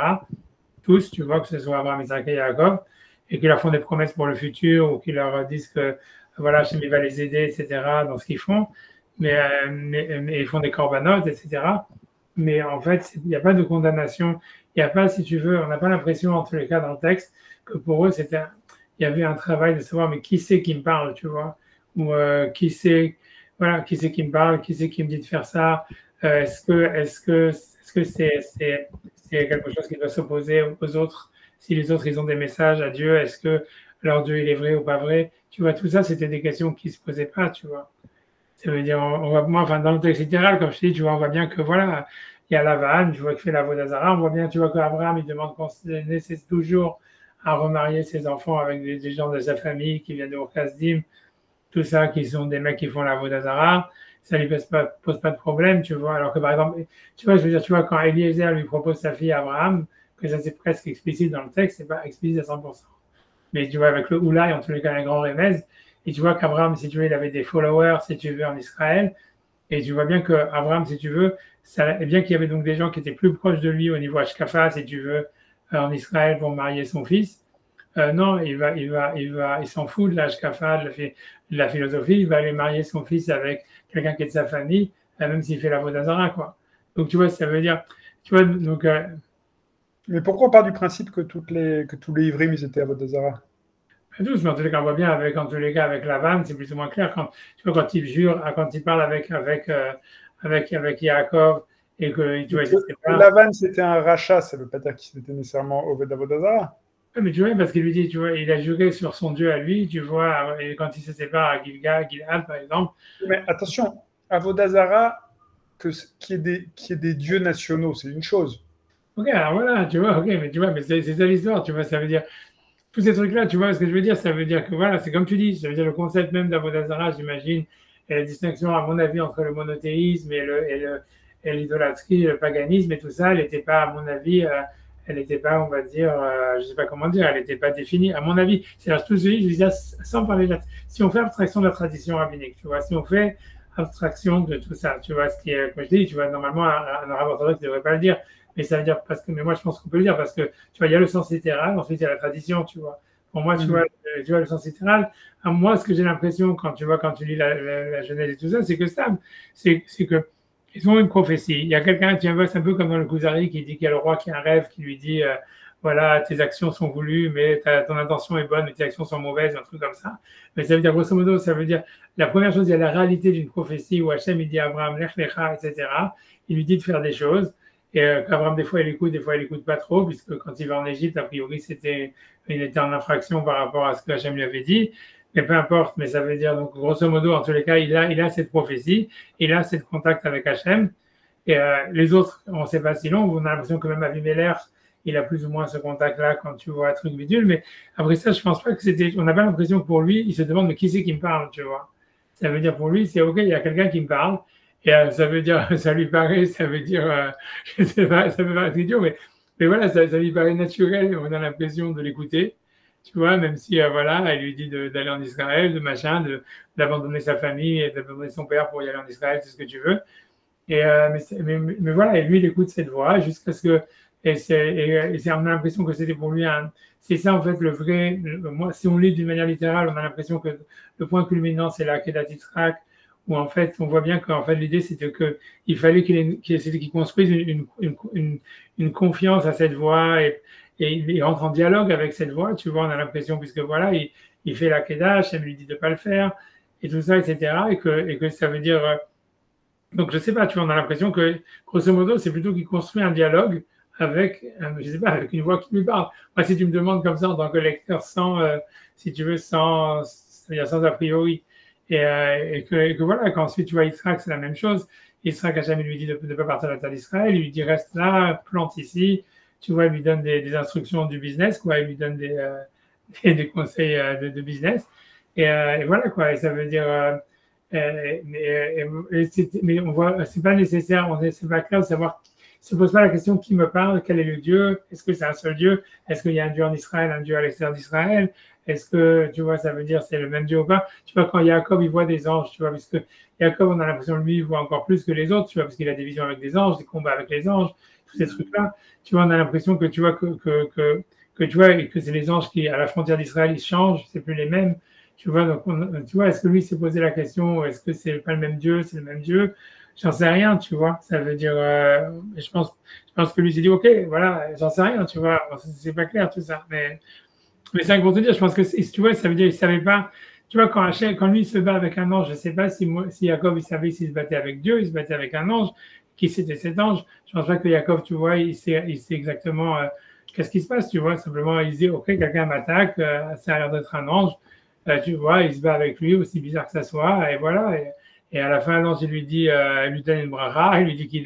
Tous, tu vois, que ce soit Abraham, Isaac et Jacob, et qu'ils leur font des promesses pour le futur, ou qu'ils leur disent que, voilà, Hachem, il va les aider, etc., dans ce qu'ils font, mais ils font des corbanotes, etc. Mais en fait, il n'y a pas de condamnation, il n'y a pas, si tu veux, on n'a pas l'impression, en tous les cas, dans le texte, que pour eux, il y avait un travail de savoir, mais qui c'est qui me parle, tu vois, ou qui c'est, voilà, qui c'est qui me parle, qui c'est qui me dit de faire ça, est-ce que c'est quelque chose qui doit s'opposer aux autres, si les autres ils ont des messages à Dieu, est-ce que leur Dieu il est vrai ou pas vrai, tu vois, tout ça c'était des questions qui se posaient pas, tu vois. Ça veut dire, moi, enfin, dans le texte littéral, comme je te dis, tu vois, on voit bien que voilà, il y a Lavan, tu vois, qui fait la Vodazara, on voit bien, tu vois, qu'Abraham, il demande qu'on nécessite toujours à remarier ses enfants avec des gens de sa famille qui viennent de Orkazdim, tout ça, qui sont des mecs qui font la Vodazara, ça lui pose pas de problème, tu vois. Alors que par exemple, tu vois, je veux dire, tu vois, quand Eliezer lui propose sa fille à Abraham, que ça c'est presque explicite dans le texte, c'est pas explicite à 100%. Mais tu vois, avec le Oulaï, en tous les cas, un grand remède, et tu vois qu'Abraham, si tu veux, il avait des followers, si tu veux, en Israël, et tu vois bien qu'Abraham, si tu veux, et bien qu'il y avait donc des gens qui étaient plus proches de lui au niveau Ashkafa, si tu veux, en Israël pour marier son fils, non, il s'en fout de l'Ashkafa, de la philosophie, il va aller marier son fils avec quelqu'un qui est de sa famille, même s'il fait la Vodazara, quoi. Donc, tu vois, ça veut dire, tu vois, donc. Mais pourquoi on part du principe que tous les Ivrim, ils étaient à Vodazara? Pas tous, mais en tous les cas, on voit bien en tous les cas, avec Lavan, c'est plus ou moins clair. Tu vois, quand il jure, quand il parle avec Yaakov, et que, tu vois, Lavan, c'était un rachat, ça ne veut pas dire qu'il était nécessairement au Vodazara. Mais tu vois, parce qu'il lui dit, tu vois, il a juré sur son Dieu à lui, tu vois, et quand il se sépare à Gilgal, par exemple. Mais attention, à Vodazara, qu'il y ait des dieux nationaux, c'est une chose. Ok, alors voilà, tu vois, ok, mais tu vois, mais c'est ça l'histoire, tu vois, ça veut dire, tous ces trucs-là, tu vois ce que je veux dire, ça veut dire que voilà, c'est comme tu dis, ça veut dire le concept même d'Avodazara, j'imagine, et la distinction, à mon avis, entre le monothéisme et l'idolâtrie, le paganisme et tout ça, elle n'était pas, à mon avis, elle n'était pas, on va dire, je sais pas comment dire, elle n'était pas définie, à mon avis. C'est-à-dire, tout ce je disais, sans parler de si on fait abstraction de la tradition rabbinique, tu vois, si on fait abstraction de tout ça, tu vois, ce qui est, comme je dis, tu vois, normalement, un arabe orthodoxe ne devrait pas le dire, mais ça veut dire, mais moi, je pense qu'on peut le dire, parce que, tu vois, il y a le sens littéral, ensuite, il y a la tradition, tu vois. Pour moi, tu vois, le sens littéral, à moi, ce que j'ai l'impression, quand tu lis la Genèse et tout ça, c'est que ils ont une prophétie. Il y a quelqu'un, tu vois, c'est un peu comme dans le Kuzari qui dit qu'il y a le roi qui a un rêve, qui lui dit, voilà, tes actions sont voulues, mais ton intention est bonne, mais tes actions sont mauvaises, un truc comme ça. Mais ça veut dire, grosso modo, ça veut dire, la première chose, il y a la réalité d'une prophétie où Hachem, il dit à Abraham, lech lecha, etc. Il lui dit de faire des choses. Et qu'Abraham, des fois, il écoute pas trop, puisque quand il va en Égypte, a priori, il était en infraction par rapport à ce que Hachem lui avait dit. Mais peu importe, mais ça veut dire, donc, grosso modo, en tous les cas, il a cette prophétie, il a ce contact avec Hachem. Et les autres, on ne sait pas si long, on a l'impression que même Avimelech, il a plus ou moins ce contact-là quand tu vois un truc bidule. Mais après ça, je pense pas que on n'a pas l'impression que pour lui, il se demande, mais qui c'est qui me parle, tu vois. Ça veut dire pour lui, c'est OK, il y a quelqu'un qui me parle. Et ça veut dire, ça lui paraît, ça veut dire, je sais pas, ça peut paraître idiot, mais voilà, ça lui paraît naturel, on a l'impression de l'écouter, tu vois, même si, voilà, elle lui dit d'aller en Israël, de machin, d'abandonner sa famille et d'abandonner son père pour y aller en Israël, c'est ce que tu veux. Et, mais voilà, et lui, il écoute cette voix jusqu'à ce que, on a l'impression que c'était pour lui c'est ça en fait le vrai, moi, si on lit d'une manière littérale, on a l'impression que le point culminant, c'est la Kedat Yitzhak, où en fait, on voit bien qu'en fait, l'idée, c'était qu'il fallait qu'il construise une confiance à cette voix et il rentre en dialogue avec cette voix, tu vois, on a l'impression, puisque voilà, il fait la Kedah, elle lui dit de ne pas le faire, et tout ça, etc. Et que ça veut dire. Donc, je sais pas, tu vois, on a l'impression que, grosso modo, c'est plutôt qu'il construit un dialogue avec, je sais pas, avec une voix qui lui parle. Moi, si tu me demandes comme ça en tant que lecteur, si tu veux, c'est-à-dire sans a priori, et que voilà, qu'ensuite, tu vois, Yitzhak, c'est la même chose. Yitzhak, Hachem, il lui dit de ne pas partir de la terre d'Israël, il lui dit reste là, plante ici. Tu vois, il lui donne des instructions du business, quoi, il lui donne des conseils de business. Et voilà, quoi, et ça veut dire. Mais on voit, c'est pas nécessaire, c'est pas clair de savoir. Il se pose pas la question qui me parle, quel est le Dieu, est-ce que c'est un seul Dieu, est-ce qu'il y a un Dieu en Israël, un Dieu à l'extérieur d'Israël, est-ce que, tu vois, ça veut dire c'est le même Dieu ou pas. Tu vois, quand Jacob, il voit des anges, tu vois, parce que Jacob, on a l'impression, lui, il voit encore plus que les autres, tu vois, parce qu'il a des visions avec des anges, des combats avec les anges, tous ces trucs-là. Tu vois, on a l'impression que, tu vois, que tu vois, et que c'est les anges qui, à la frontière d'Israël, ils changent, c'est plus les mêmes. Tu vois, donc tu vois, est-ce que lui s'est posé la question, est-ce que c'est pas le même Dieu, c'est le même Dieu? J'en sais rien, tu vois. Ça veut dire, je pense que lui s'est dit, ok, voilà, j'en sais rien, tu vois. C'est pas clair tout ça, mais c'est pour te dire, je pense que tu vois, ça veut dire, il savait pas. Tu vois, quand lui il se bat avec un ange, je sais pas si Jacob il savait s'il se battait avec Dieu, il se battait avec un ange, qui c'était cet ange. Je pense pas que Jacob, tu vois, il sait exactement qu'est-ce qui se passe, tu vois. Simplement, il dit, ok, quelqu'un m'attaque, ça a l'air d'être un ange. Tu vois, il se bat avec lui, aussi bizarre que ça soit, et voilà. Et à la fin, l'ange, il lui donne une bracha, il lui dit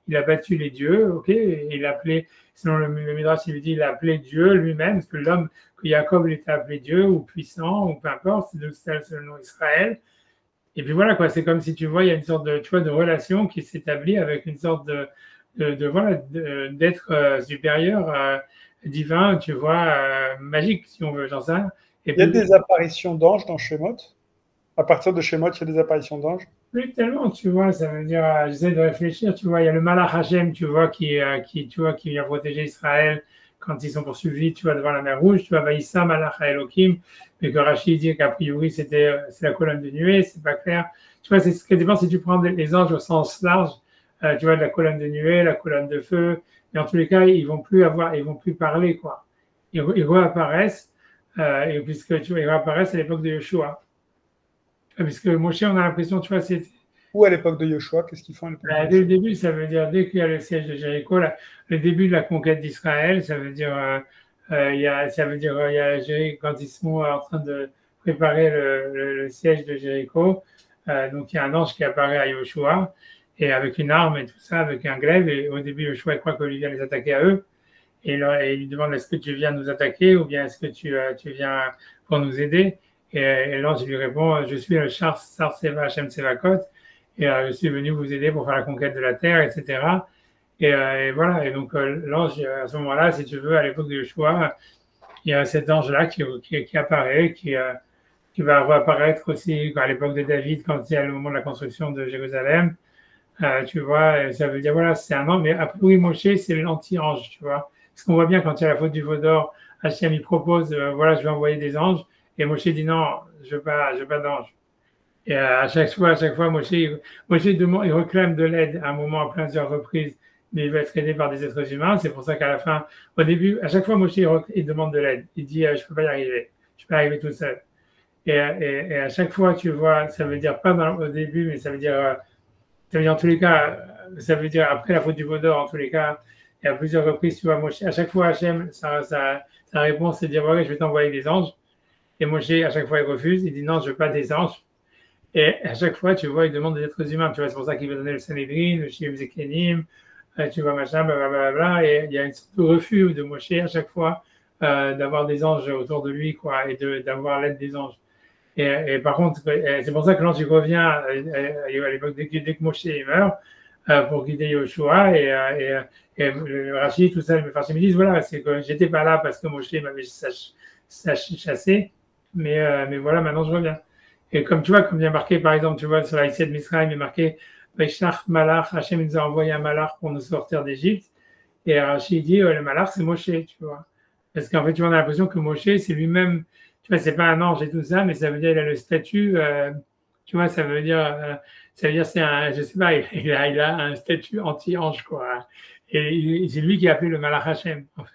il a battu les dieux, ok, et il a appelé, selon le Midrash, il lui dit, il a appelé Dieu lui-même, parce que l'homme, que Jacob, il était appelé Dieu, ou puissant, ou peu importe, c'est le nom Israël. Et puis voilà, quoi, c'est comme si tu vois, il y a une sorte de, tu vois, de relation qui s'établit avec une sorte voilà, d'être supérieur, divin, tu vois, magique, si on veut, j'en sais rien. Il y a des apparitions d'anges dans Shemot. À partir de Shemot, il y a des apparitions d'anges. Oui, tellement, tu vois, ça veut dire, j'essaie de réfléchir, tu vois, il y a le Malach Hashem, tu vois, tu vois, qui vient protéger Israël quand ils sont poursuivis, tu vois, devant la mer Rouge, tu vois, Vaïssa, Malach Elohim, mais que Rachid dit qu'a priori, c'est la colonne de nuée, c'est pas clair. Tu vois, c'est ce que dépend si tu prends les anges au sens large, tu vois, de la colonne de nuée, la colonne de feu, mais en tous les cas, ils vont plus parler, quoi. Ils réapparaissent, et puisque, tu vois, ils réapparaissent à l'époque de Yeshua. Parce que Moshe, on a l'impression, tu vois, c'est. Ou à l'époque de Yoshua, qu'est-ce qu'ils font à l'époque de Dès le début, ça veut dire, dès qu'il y a le siège de Jéricho, le début de la conquête d'Israël, ça veut dire, il y a quand ils sont en train de préparer le siège de Jéricho, donc il y a un ange qui apparaît à Yoshua, et avec une arme et tout ça, avec un glaive, et au début, Yoshua croit qu'il vient les attaquer à eux, et il lui demande est-ce que tu viens nous attaquer, ou bien est-ce que tu viens pour nous aider? Et l'ange lui répond je suis le Sar Seva Hashem Tsevakot, et je suis venu vous aider pour faire la conquête de la terre, etc. Et voilà, et donc l'ange, à ce moment-là, si tu veux, à l'époque de Yeshua, il y a cet ange-là qui apparaît, qui va réapparaître aussi à l'époque de David, quand il y a le moment de la construction de Jérusalem. Tu vois, ça veut dire, voilà, c'est un ange, mais a priori, Moshe, c'est l'anti-ange, tu vois. Parce qu'on voit bien quand il y a la faute du veau d'or, Hachem, il propose, voilà, je vais envoyer des anges, et Moshe dit non, je veux pas d'ange. Et à chaque fois, Moshe il réclame de l'aide à un moment, à plusieurs reprises, mais il va être aidé par des êtres humains. C'est pour ça qu'à la fin, au début, à chaque fois, Moshe il demande de l'aide. Il dit je peux pas y arriver, je peux pas arriver tout seul. Et à chaque fois, tu vois, ça veut dire pas au début, mais ça veut dire en tous les cas, ça veut dire après la faute du veau d'or, en tous les cas, et à plusieurs reprises, tu vois, Moshe, à chaque fois, Hachem, sa réponse, c'est de dire ouais, je vais t'envoyer des anges. Et Moshe, à chaque fois, il refuse. Il dit non, je ne veux pas des anges. Et à chaque fois, tu vois, il demande des êtres humains. Tu vois, c'est pour ça qu'il veut donner le Sanhedrin, le Shiv Zekenim, tu vois, machin, blablabla. Et il y a une sorte de refus de Moshe à chaque fois d'avoir des anges autour de lui, quoi, et d'avoir l'aide des anges. Et par contre, c'est pour ça que l'ange il revient à l'époque dès que Moshe meurt pour guider Yoshua et le Rachid, tout ça, les Mefarshim me disent voilà, c'est que j'étais pas là parce que Moshe m'avait chassé, mais voilà, maintenant je reviens. Et comme tu vois, comme il y a marqué, par exemple, tu vois, sur la Yetziat de Misraïm, il est marqué Vaishlach Malach, Hachem nous a envoyé un Malach pour nous sortir d'Égypte. Et Rachid dit le Malach, c'est Moshe, tu vois. Parce qu'en fait, tu vois, on a l'impression que Moshe, c'est lui-même, tu vois, c'est pas un ange et tout ça, mais ça veut dire qu'il a le statut, Tu vois, ça veut dire c'est un, je sais pas, il a un statut anti-ange, quoi. Et c'est lui qui a appelé le Malach Hashem, en fait.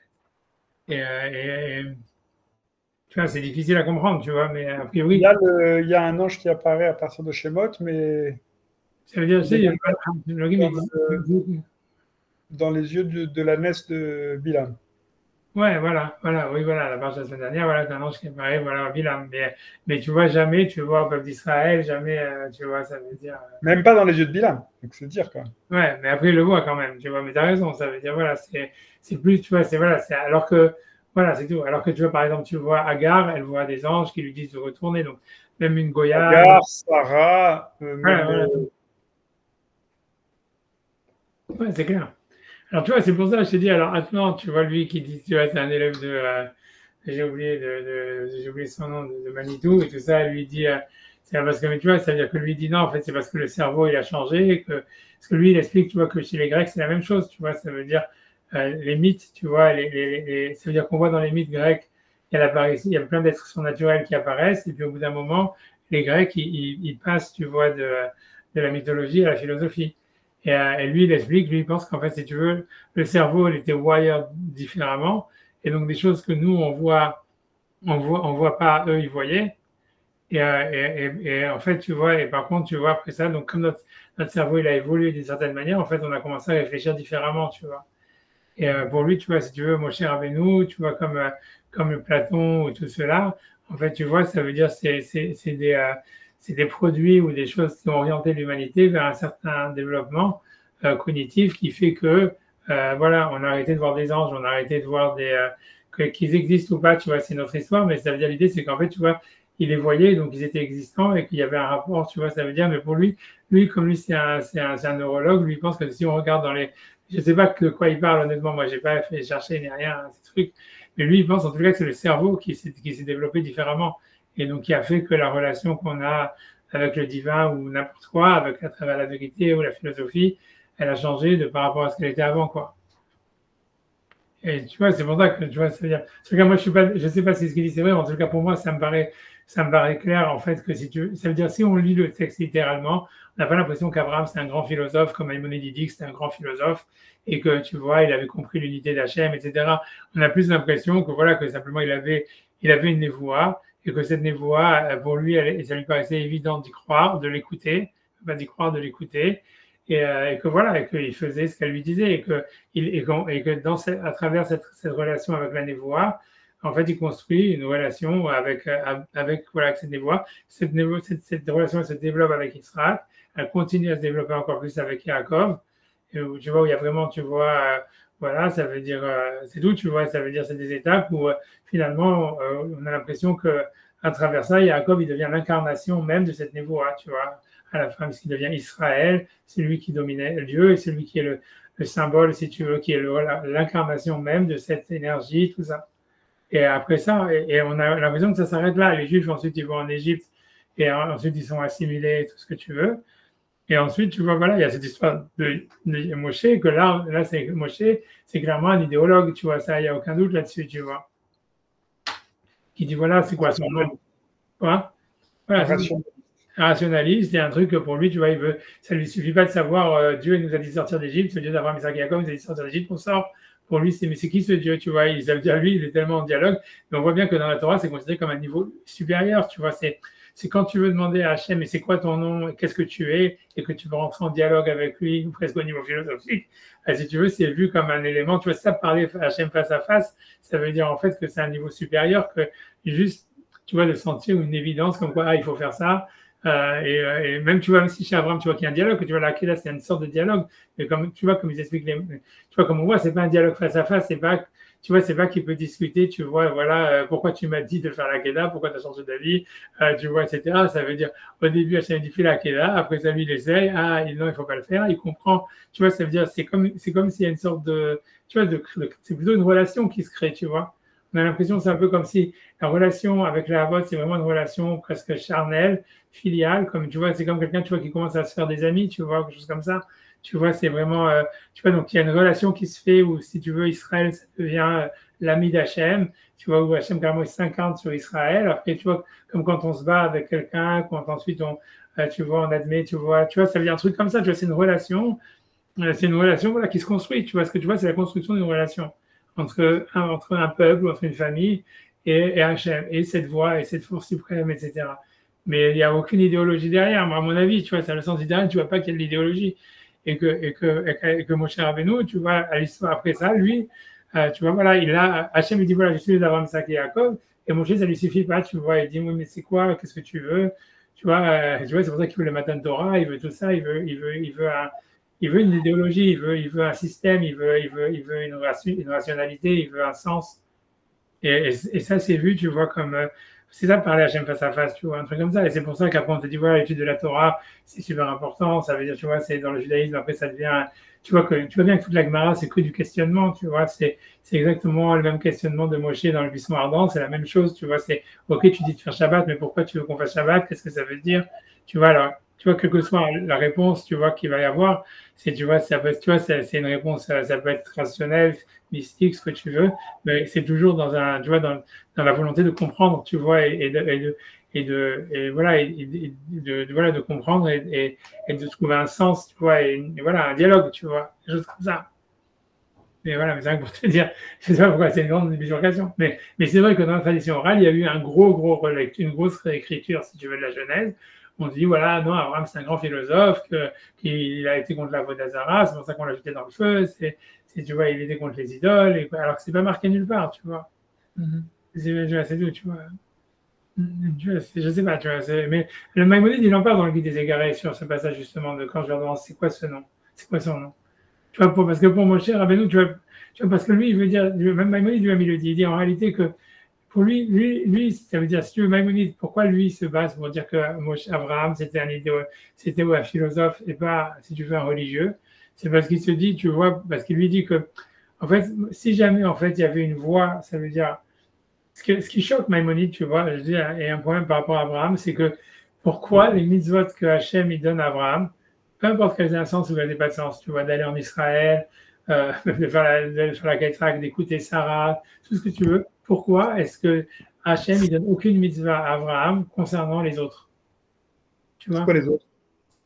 Tu vois, c'est difficile à comprendre, tu vois, mais a priori, il y a un ange qui apparaît à partir de Shemot, mais ça veut dire, tu il sais, est il y a même pas dans, dans les yeux de la naisse de Bilam. ouais, voilà, oui, voilà, la marche de la semaine dernière, voilà, t'as un ange qui apparaît, voilà, Bilam. Mais tu vois, jamais, tu vois, au peuple d'Israël, jamais, tu vois, ça veut dire. Même pas dans les yeux de Bilam, donc c'est dire quand même. Ouais, mais après, il le voit quand même, tu vois, mais t'as raison, ça veut dire, voilà, c'est plus, tu vois, voilà, alors que, voilà, c'est tout. Alors que tu vois, par exemple, tu vois Agar, elle voit des anges qui lui disent de retourner, donc même une Goya. Agar, Sarah, Voilà, même. voilà. Ouais, c'est clair. Alors, tu vois, c'est pour ça que je te dis, alors, maintenant, tu vois, lui qui dit, tu vois, c'est un élève de, j'ai oublié son nom, de Manitou et tout ça, lui dit, c'est parce que, mais tu vois, ça veut dire que lui dit non, en fait, c'est parce que le cerveau, il a changé, parce que lui, il explique, tu vois, que chez les Grecs, c'est la même chose, tu vois, ça veut dire, les mythes, tu vois, ça veut dire qu'on voit dans les mythes grecs, il y a plein d'êtres surnaturels qui apparaissent, et puis au bout d'un moment, les Grecs, ils passent, tu vois, de la mythologie à la philosophie. Et lui, il explique, lui, il pense qu'en fait, si tu veux, le cerveau, il était wired différemment, et donc des choses que nous, on voit pas, eux, ils voyaient. Et en fait, tu vois, et par contre, tu vois, après ça, donc comme notre cerveau, il a évolué d'une certaine manière, en fait, on a commencé à réfléchir différemment, tu vois. Et pour lui, tu vois, si tu veux, mon cher Rabbeinu, tu vois, comme le Platon ou tout cela, en fait, tu vois, ça veut dire c'est des produits ou des choses qui ont orienté l'humanité vers un certain développement cognitif qui fait que, voilà, on a arrêté de voir des anges, on a arrêté de voir qu'ils existent ou pas, tu vois, c'est notre histoire, mais ça veut dire l'idée, c'est qu'en fait, tu vois, il les voyait, donc ils étaient existants et qu'il y avait un rapport, tu vois, ça veut dire, mais pour lui, comme lui, c'est un neurologue, lui, il pense que si on regarde je ne sais pas de quoi il parle, honnêtement. Moi, j'ai pas fait chercher ni rien, ces trucs. Mais lui, il pense en tout cas que c'est le cerveau qui s'est développé différemment. Et donc, qui a fait que la relation qu'on a avec le divin ou n'importe quoi, à travers la vérité ou la philosophie, elle a changé par rapport à ce qu'elle était avant, quoi. Et tu vois, c'est pour ça que, tu vois, c'est-à-dire, en tout cas, moi, je sais pas si ce qu'il dit c'est vrai, mais en tout cas, pour moi, ça me paraît clair, en fait, que si ça veut dire, si on lit le texte littéralement, on n'a pas l'impression qu'Abraham, c'est un grand philosophe, comme Maïmonide dit que c'était un grand philosophe, et que, tu vois, il avait compris l'unité d'Hachem, etc. On a plus l'impression que, voilà, que simplement, il avait une névoie, et que cette névoie, pour lui, ça lui paraissait évident d'y croire, de l'écouter, pas d'y croire, de l'écouter, et que voilà, et qu'il faisait ce qu'elle lui disait, et que à travers cette relation avec la névoie, en fait, il construit une relation avec voilà, cette névoie. Cette relation elle se développe avec Israël, elle continue à se développer encore plus avec Yaakov, et où, tu vois, où il y a vraiment, tu vois, voilà, ça veut dire, c'est tout, tu vois, ça veut dire, c'est des étapes où finalement, on a l'impression que à travers ça, Yaakov, il devient l'incarnation même de cette névoie, tu vois, à la fin, parce qu'il devient Israël, c'est lui qui dominait Dieu, et c'est lui qui est le symbole, si tu veux, qui est l'incarnation même de cette énergie, tout ça. Et après ça, et on a l'impression que ça s'arrête là. Les Juifs, ensuite, ils vont en Égypte, et ensuite, ils sont assimilés, tout ce que tu veux. Et ensuite, tu vois, voilà, il y a cette histoire de Moshe, que là c'est Moshe, c'est clairement un idéologue, tu vois, ça, il n'y a aucun doute là-dessus, tu vois. Qui dit, voilà, c'est quoi son nom? Quoi? Voilà, c'est un rationaliste, c'est un truc que pour lui, tu vois, ça lui suffit pas de savoir, Dieu nous a dit de sortir d'Égypte, le Dieu d'Abraham, Isaac et Jacob nous a dit de sortir d'Égypte, on sort. Pour lui, mais c'est qui ce Dieu, tu vois, ça veut dire lui, il est tellement en dialogue, mais on voit bien que dans la Torah, c'est considéré comme un niveau supérieur, tu vois, c'est quand tu veux demander à Hachem, mais c'est quoi ton nom, qu'est-ce que tu es, et que tu veux rentrer en dialogue avec lui, presque au niveau philosophique, si tu veux, c'est vu comme un élément, tu vois, ça, parler à Hachem face à face, ça veut dire en fait que c'est un niveau supérieur, que juste, tu vois, de sentir une évidence comme quoi, il faut faire ça, et même, tu vois, même si chez Abraham, tu vois qu'il y a un dialogue, que tu vois, là, c'est une sorte de dialogue, mais comme, tu vois, comme ils expliquent, tu vois, comme on voit, c'est pas un dialogue face à face, c'est pas, tu vois, c'est pas qu'il peut discuter, tu vois, voilà, pourquoi tu m'as dit de faire la Kedah, pourquoi tu as changé d'avis, tu vois, etc. Ça veut dire, au début, Hachem dit, fais la Kedah, après ça, lui, il essaye, non, il faut pas le faire, il comprend, tu vois, ça veut dire, c'est comme s'il y a une sorte tu vois, c'est plutôt une relation qui se crée, tu vois. On a l'impression, c'est un peu comme si la relation avec la Havot, c'est vraiment une relation presque charnelle, filiale, comme tu vois, c'est comme quelqu'un, tu vois, qui commence à se faire des amis, tu vois, quelque chose comme ça. Tu vois, c'est vraiment, tu vois, donc il y a une relation qui se fait où, si tu veux, Israël, ça devient l'ami d'Hachem, tu vois, où Hachem carrément il s'incarne sur Israël. Après, tu vois, comme quand on se bat avec quelqu'un, quand ensuite tu vois, on admet, tu vois, ça veut dire un truc comme ça, tu vois, c'est une relation voilà, qui se construit, tu vois, ce que tu vois, c'est la construction d'une relation entre un peuple, entre une famille et Hachem, et cette voix, et cette force suprême, etc. Mais il n'y a aucune idéologie derrière, moi, à mon avis, tu vois, c'est le sens idéal, tu vois pas qu'il y a de l'idéologie. Et que mon cher Rabbeinu, tu vois, à l'histoire après ça, lui, tu vois, voilà, Hachem, il dit, voilà, je suis d'Abraham, Isaac et Jacob, et Moshe, ça lui suffit pas, tu vois, il dit, oui, mais c'est quoi, qu'est-ce que tu veux? Tu vois, c'est pour ça qu'il veut le matin de Torah, il veut tout ça, il veut une idéologie, il veut un système, il veut une rationalité, il veut un sens. Et ça, c'est vu, tu vois, comme. C'est ça, parler Hachem face à face, tu vois, un truc comme ça. Et c'est pour ça qu'après, on te dit, voilà, l'étude de la Torah, c'est super important. Ça veut dire, tu vois, c'est dans le judaïsme, après, ça devient. Tu vois bien que toute la Gemara, c'est que du questionnement, tu vois. C'est exactement le même questionnement de Moshe dans le buisson ardent. C'est la même chose, tu vois. C'est, OK, tu dis de faire Shabbat, mais pourquoi tu veux qu'on fasse Shabbat? Qu'est-ce que ça veut dire? Tu vois, alors, tu vois, quelle que soit la réponse, tu vois, qu'il va y avoir, tu vois, c'est une réponse, ça peut être rationnelle, mystique, ce que tu veux, mais c'est toujours tu vois, dans la volonté de comprendre, tu vois, voilà, voilà, de comprendre et de trouver un sens, tu vois, et voilà, un dialogue, tu vois, des choses comme ça. Mais voilà, mais c'est rien pour te dire, je sais pas pourquoi c'est une grande bifurcation, mais c'est vrai que dans la tradition orale, il y a eu une grosse réécriture, si tu veux, de la Genèse. On dit, voilà, non, Abraham, c'est un grand philosophe, qu'il a été contre la Vodazara, c'est pour ça qu'on l'a jeté dans le feu, tu vois, il était contre les idoles, alors que c'est pas marqué nulle part, tu vois. C'est tout, tu vois. Je sais pas, tu vois, mais le Maïmonide, il en parle dans le Guide des Égarés sur ce passage, justement, de quand je leur demande, c'est quoi ce nom? C'est quoi son nom? Tu vois, parce que pour Moshe Rabbeinu, tu vois, parce que lui, il veut dire, même Maïmonide lui-même, il le dit, il dit en réalité que pour lui, ça veut dire, si tu veux, Maïmonide, pourquoi lui se base pour dire que Moshe Abraham, c'était un philosophe et pas, si tu veux, un religieux? C'est parce qu'il se dit, tu vois, parce qu'il lui dit que, en fait, si jamais, en fait, il y avait une voie, ça veut dire, ce qui choque Maïmonide, tu vois, je dis, et un problème par rapport à Abraham, c'est que pourquoi les mitzvot que Hachem il donne à Abraham, peu importe qu'elles aient un sens ou qu'elles n'aient pas de sens, tu vois, d'aller en Israël, de faire la Kétrak, d'écouter Sarah, tout ce que tu veux, pourquoi est-ce que Hachem il donne aucune mitzvah à Abraham concernant les autres? Tu vois? C'est quoi les autres?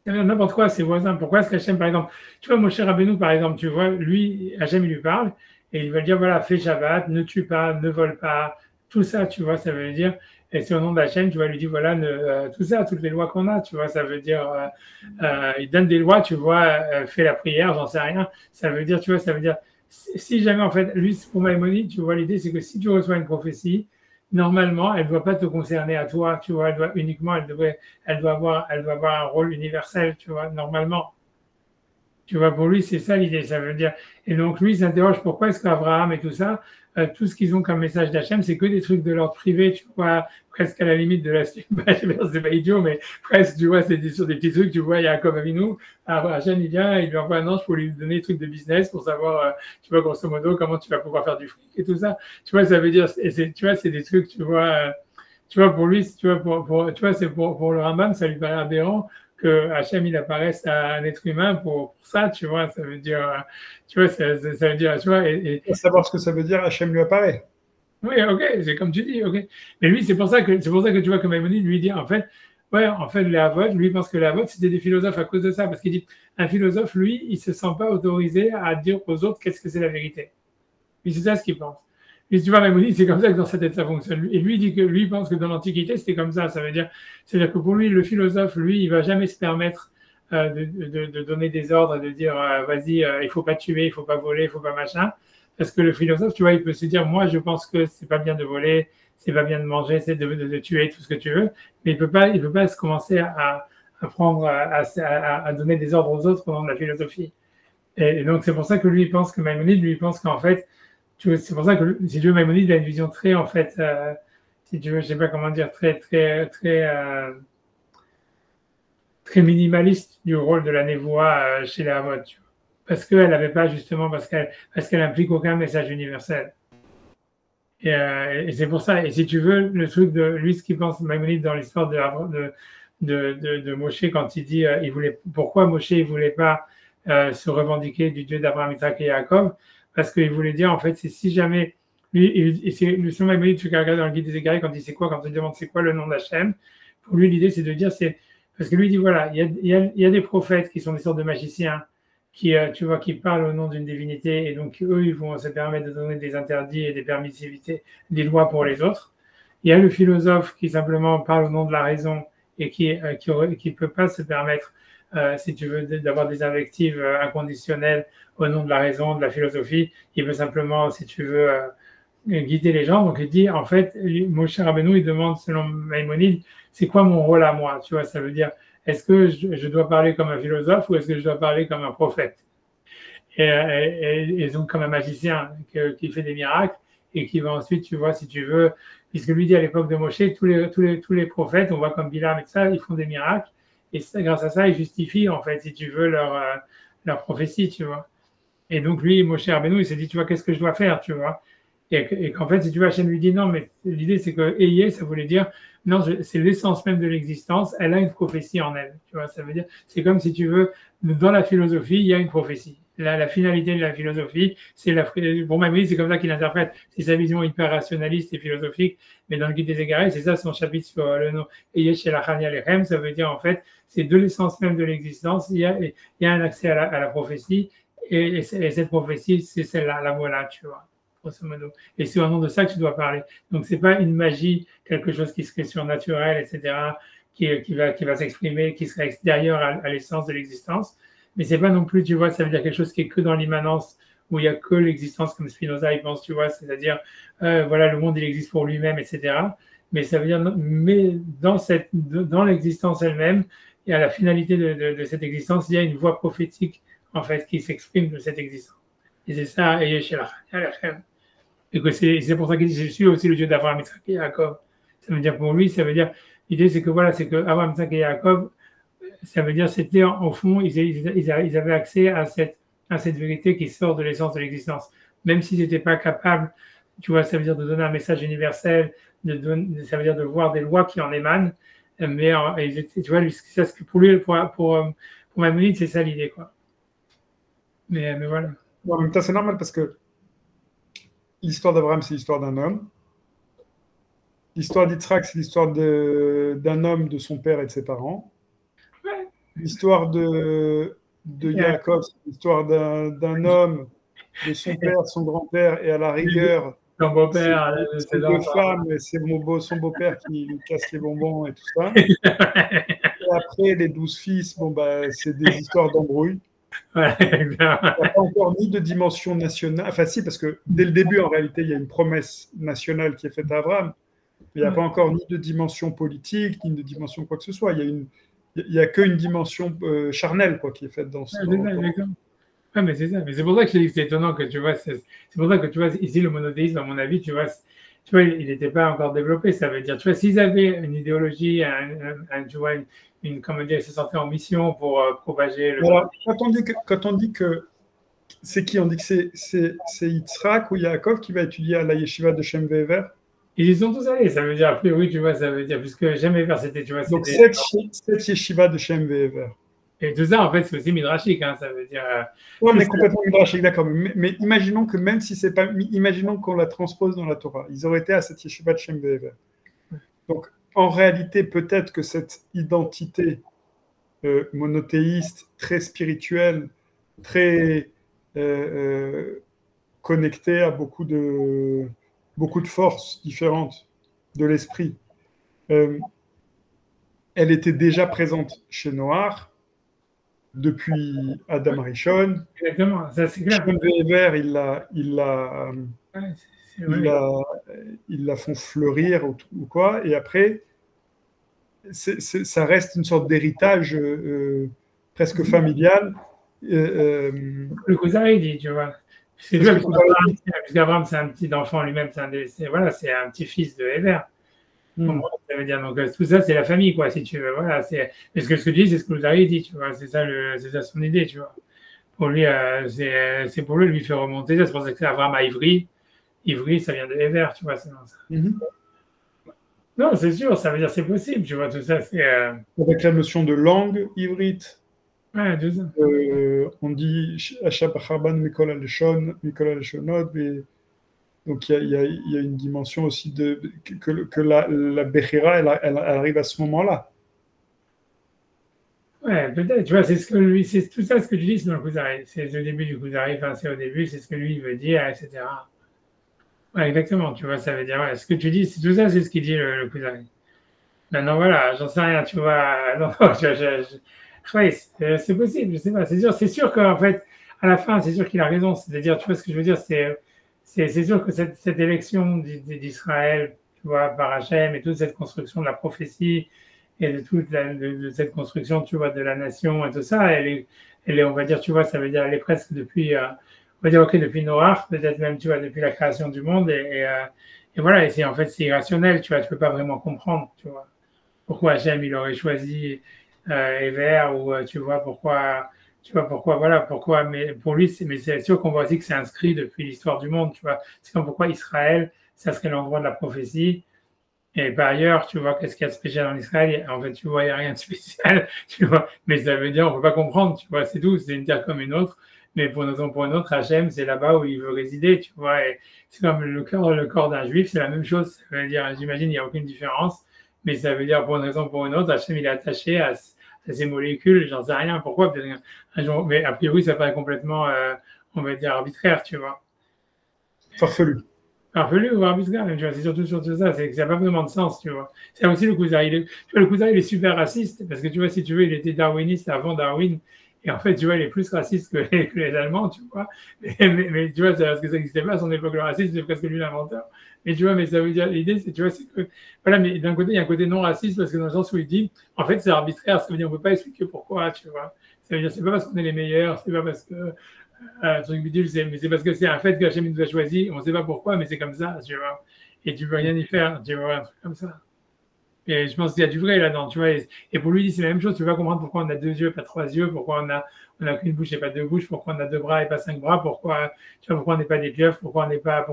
N'importe quoi, ses voisins. Pourquoi est-ce qu'Hachem, par exemple, tu vois, mon cher Rabbeinu, par exemple, tu vois, lui, Hachem, il lui parle et il va dire, voilà, fais Shabbat, ne tue pas, ne vole pas, tout ça, tu vois, ça veut dire, et c'est au nom d'Hachem, tu vois, il lui dit, voilà, tout ça, toutes les lois qu'on a, tu vois, ça veut dire, il donne des lois, tu vois, fais la prière, j'en sais rien, ça veut dire, tu vois, ça veut dire, si jamais, en fait, lui, pour Maïmonide, tu vois, l'idée, c'est que si tu reçois une prophétie, normalement, elle ne doit pas te concerner à toi, tu vois, elle doit avoir un rôle universel, tu vois, normalement. Tu vois, pour lui, c'est ça l'idée, ça veut dire. Et donc, lui, il s'interroge pourquoi est-ce qu'Abraham et tout ça, tout ce qu'ils ont comme message d'Hachem, c'est que des trucs de l'ordre privé, tu vois, presque à la limite de la. C'est pas idiot, mais presque, tu vois, c'est sur des petits trucs, tu vois, il y a comme Avinu, Hachem, il vient, il lui envoie un ange pour lui donner des trucs de business, pour savoir, tu vois, grosso modo, comment tu vas pouvoir faire du fric et tout ça. Tu vois, ça veut dire, tu vois, c'est des trucs, tu vois, pour lui, tu vois, tu vois, c'est pour le Rambam, ça lui paraît aberrant que Hachem il apparaisse à un être humain pour ça, tu vois, ça veut dire, tu vois, ça veut dire, tu vois, Pour savoir ce que ça veut dire, Hachem lui apparaît. Oui, ok, c'est comme tu dis, ok. Mais lui, c'est pour ça que tu vois que Maïmonide lui dit, en fait, ouais, en fait, les Havot, lui pense que les Havot, c'était des philosophes à cause de ça, parce qu'il dit, un philosophe, lui, il se sent pas autorisé à dire aux autres qu'est-ce que c'est la vérité. Et c'est ça ce qu'il pense. Et tu vois, Maïmonide, c'est comme ça que dans sa tête, ça fonctionne. Et lui dit que lui pense que dans l'Antiquité, c'était comme ça. C'est-à-dire que pour lui, le philosophe, lui, il va jamais se permettre de donner des ordres, de dire, vas-y, il faut pas tuer, il faut pas voler, il faut pas machin. Parce que le philosophe, tu vois, il peut se dire, moi, je pense que c'est pas bien de voler, c'est pas bien de manger, c'est de tuer, tout ce que tu veux. Mais il peut pas se commencer à prendre, à donner des ordres aux autres pendant la philosophie. Et donc, c'est pour ça que lui, il pense que Maïmonide, lui, pense qu'en fait, c'est pour ça que, si tu veux, Maïmonide a une vision très, en fait, si tu veux, je sais pas comment dire, très minimaliste du rôle de la névoie chez les Havot, tu vois. Parce qu'elle n'avait pas, justement, parce qu'elle implique aucun message universel. Et c'est pour ça. Et si tu veux, le truc de lui, ce qu'il pense Maïmonide dans l'histoire de Moshe, quand il dit, pourquoi Moshe, il voulait pas se revendiquer du Dieu d'Abraham, Isaac et Jacob, parce qu'il voulait dire, en fait, c'est si jamais et c'est le son Maïmonide, tu regardes dans le guide des égarés, quand il dit c'est quoi, quand il demande c'est quoi le nom d'Hachem, pour lui, l'idée, c'est de dire, parce que lui, il dit, voilà, il y a des prophètes qui sont des sortes de magiciens, qui, tu vois, qui parlent au nom d'une divinité, et donc, eux, ils vont se permettre de donner des interdits et des permissivités, des lois pour les autres. Il y a le philosophe qui simplement parle au nom de la raison et qui peut pas se permettre, si tu veux, d'avoir des invectives inconditionnelles au nom de la raison, de la philosophie. Il veut simplement, si tu veux, guider les gens. Donc, il dit, en fait, Moshe Rabbeinu, il demande, selon Maïmonide, c'est quoi mon rôle à moi? Tu vois, ça veut dire, est-ce que je dois parler comme un philosophe ou est-ce que je dois parler comme un prophète? Et donc, comme un magicien qui fait des miracles et qui va ensuite, tu vois, si tu veux, puisque lui dit à l'époque de Moshe, tous les prophètes, on voit comme Bilam et tout ça, ils font des miracles. Et ça, grâce à ça, ils justifient, en fait, si tu veux, leur prophétie, tu vois. Et donc, lui, Moshe Rabbeinu, il s'est dit, tu vois, qu'est-ce que je dois faire, tu vois? Et qu'en fait, si tu vois, Hachem lui dit non, mais l'idée, c'est que Eye, ça voulait dire, non, c'est l'essence même de l'existence, elle a une prophétie en elle. Tu vois, ça veut dire, c'est comme si tu veux, dans la philosophie, il y a une prophétie. La finalité de la philosophie, c'est bon, même c'est comme ça qu'il interprète. C'est sa vision hyper rationaliste et philosophique, mais dans le Guide des Égarés, c'est ça son chapitre sur le nom Eye chez la Chania Lechem, ça veut dire, en fait, c'est de l'essence même de l'existence, il y a un accès à la prophétie, et cette prophétie, c'est celle-là, la voilà, tu vois. Grosso modo. Et c'est au nom de ça que tu dois parler. Donc, c'est pas une magie, quelque chose qui serait surnaturel, etc., qui va s'exprimer, qui serait extérieur à l'essence de l'existence. Mais c'est pas non plus, tu vois, ça veut dire quelque chose qui est que dans l'immanence, où il y a que l'existence, comme Spinoza, il pense, tu vois, c'est-à-dire, voilà, le monde, il existe pour lui-même, etc. Mais ça veut dire, mais dans l'existence elle-même, et à la finalité de cette existence, il y a une voix prophétique, en fait, qui s'exprime de cette existence. Et c'est ça, et chez la et que c'est pour ça qu'il dit je suis aussi le Dieu d'Abraham, Isaac et Jacob. Ça veut dire pour lui, ça veut dire l'idée c'est que voilà, c'est que Abraham, Isaac et Jacob, ça veut dire c'était au fond ils avaient accès à cette vérité qui sort de l'essence de l'existence, même s'ils n'étaient pas capables, tu vois, ça veut dire de donner un message universel, ça veut dire de voir des lois qui en émanent, mais tu vois, pour lui, pour Maïmonide, c'est ça l'idée quoi. Mais voilà. Bon, en même temps, c'est normal parce que l'histoire d'Abraham, c'est l'histoire d'un homme. L'histoire d'Yitzhak, c'est l'histoire d'un homme, de son père et de ses parents. Ouais. L'histoire de Yaakov, c'est l'histoire d'un homme, de son père, son grand-père, et à la rigueur, son beau-père, c'est deux femmes, et c'est son beau-père qui lui casse les bonbons et tout ça. Et après, les 12 fils, bon, bah, c'est des histoires d'embrouille. Ouais, il n'y a pas encore ni de dimension nationale. Enfin, si, parce que dès le début, en réalité, il y a une promesse nationale qui est faite à Abraham. Mais il n'y a pas encore ni de dimension politique, ni de dimension quoi que ce soit. Il n'y a qu'une dimension charnelle quoi, qui est faite dans ce. Ouais, mais c'est ça. Mais c'est pour ça que je dis que c'est étonnant que tu vois. C'est pour ça que tu vois, ici, le monothéisme, à mon avis, tu vois, il n'était pas encore développé. Ça veut dire, tu vois, s'ils avaient une idéologie, tu vois, comment dire, ils se sentaient en mission pour propager le. Alors, quand on dit que c'est qui? On dit que c'est Yitzhak ou Yaakov qui va étudier à la yeshiva de Shem Ve'ever. Ils y sont tous allés, ça veut dire, après, oui, tu vois, ça veut dire, puisque jamais vers c'était, tu vois. Donc, cette yeshiva de Shem Ve'ever. Et tout ça, en fait, c'est aussi midrashique, hein, ça veut dire. Oui, mais complètement midrashique, d'accord. Mais imaginons que même si c'est pas. Imaginons qu'on la transpose dans la Torah. Ils auraient été à cette yeshiva de Shem Ve'ever. Donc, en réalité, peut-être que cette identité monothéiste, très spirituelle, très connectée à beaucoup de forces différentes de l'esprit, elle était déjà présente chez Noach depuis Adam Rishon. Exactement, ça c'est clair. Shem Ve'ever, ils la font fleurir ou quoi, et après, ça reste une sorte d'héritage presque familial. Le Kuzari dit, tu vois. C'est Abraham, c'est un petit enfant lui-même, c'est un petit-fils de Ever. Ça veut dire, donc tout ça, c'est la famille, quoi, si tu veux. Voilà, mais ce que tu dis, c'est ce que Kuzari dit, tu vois. C'est ça son idée, tu vois. Pour lui, c'est pour lui faire remonter ça. C'est pour ça que c'est Abraham à Ivry. Ivry, ça vient de Ever, tu vois. C'est ça. Non, c'est sûr, ça veut dire c'est possible, tu vois, tout ça, c'est. Avec la notion de langue ivrite. Ouais, tout ça. On dit Ashabacharban Mikol Aleshon, Mikol Aleshonot, Donc il y a une dimension aussi que la Bechira, elle arrive à ce moment-là. Ouais, peut-être, tu vois, c'est ce que lui, c'est tout ça ce que tu dis, c'est dans le Kuzari. C'est le début du Kuzari, enfin, c'est au début, c'est ce que lui veut dire, etc. Ouais, exactement, tu vois, ça veut dire, ouais, ce que tu dis, c'est tout ça, c'est ce qu'il dit le Kuzari. Maintenant, voilà, j'en sais rien, tu vois, non, ouais, c'est possible, je sais pas, c'est sûr qu'en fait, à la fin, c'est sûr qu'il a raison, c'est-à-dire, tu vois ce que je veux dire, c'est sûr que cette élection d'Israël, tu vois, par Hachem et toute cette construction de la prophétie, et de cette construction, tu vois, de la nation et tout ça, elle est, on va dire, tu vois, ça veut dire, elle est presque depuis, on va dire, ok, depuis Noach, peut-être même, tu vois, depuis la création du monde, et voilà, et en fait, c'est irrationnel, tu vois, tu peux pas vraiment comprendre, tu vois, pourquoi Hachem, il aurait choisi Ever, ou tu vois, pourquoi, voilà, pourquoi, mais pour lui, mais c'est sûr qu'on voit aussi que c'est inscrit depuis l'histoire du monde, tu vois, c'est comme pourquoi Israël, ça serait l'endroit de la prophétie, et par ailleurs, tu vois, qu'est-ce qu'il y a de spécial en Israël? En fait, tu vois, il n'y a rien de spécial, tu vois. Mais ça veut dire, on ne peut pas comprendre, tu vois, c'est tout. C'est une terre comme une autre. Mais pour une raison ou pour une autre, Hachem, c'est là-bas où il veut résider, tu vois. Et c'est comme le corps d'un juif, c'est la même chose. Ça veut dire, j'imagine, il n'y a aucune différence. Mais ça veut dire, pour une raison ou pour une autre, Hachem, il est attaché à ces molécules. J'en sais rien pourquoi. Peut-être un jour, mais a priori, ça paraît complètement, on va dire, arbitraire, tu vois. Farfelu. Farfelu ou arbitraire, tu vois, c'est surtout ça, c'est que ça n'a pas vraiment de sens, tu vois. C'est aussi le Kuzari. Tu vois, le Kuzari, il est super raciste, parce que tu vois, si tu veux, il était darwiniste avant Darwin, et en fait, tu vois, il est plus raciste que les Allemands, tu vois. Mais tu vois, c'est parce que ça n'existait pas à son époque, le racisme, c'est presque lui l'inventeur. Mais tu vois, mais ça veut dire, l'idée, c'est, tu vois, c'est que, voilà, mais d'un côté, il y a un côté non raciste, parce que dans le sens où il dit, en fait, c'est arbitraire, ça veut dire, on ne peut pas expliquer pourquoi, tu vois. Ça veut dire, c'est pas parce qu'on est les meilleurs, c'est pas parce que truc bidule, mais c'est parce que c'est un fait que Hachem nous a choisi, on ne sait pas pourquoi, mais c'est comme ça, tu vois. Et tu peux rien y faire, tu vois, un truc comme ça. Et je pense qu'il y a du vrai là-dedans, tu vois. Et pour lui, c'est la même chose, tu vas comprendre pourquoi on a 2 yeux, pas 3 yeux, pourquoi on a qu'une bouche et pas 2 bouches, pourquoi on a 2 bras et pas 5 bras, pourquoi, tu vois, pourquoi on n'est pas des pieuvres, pourquoi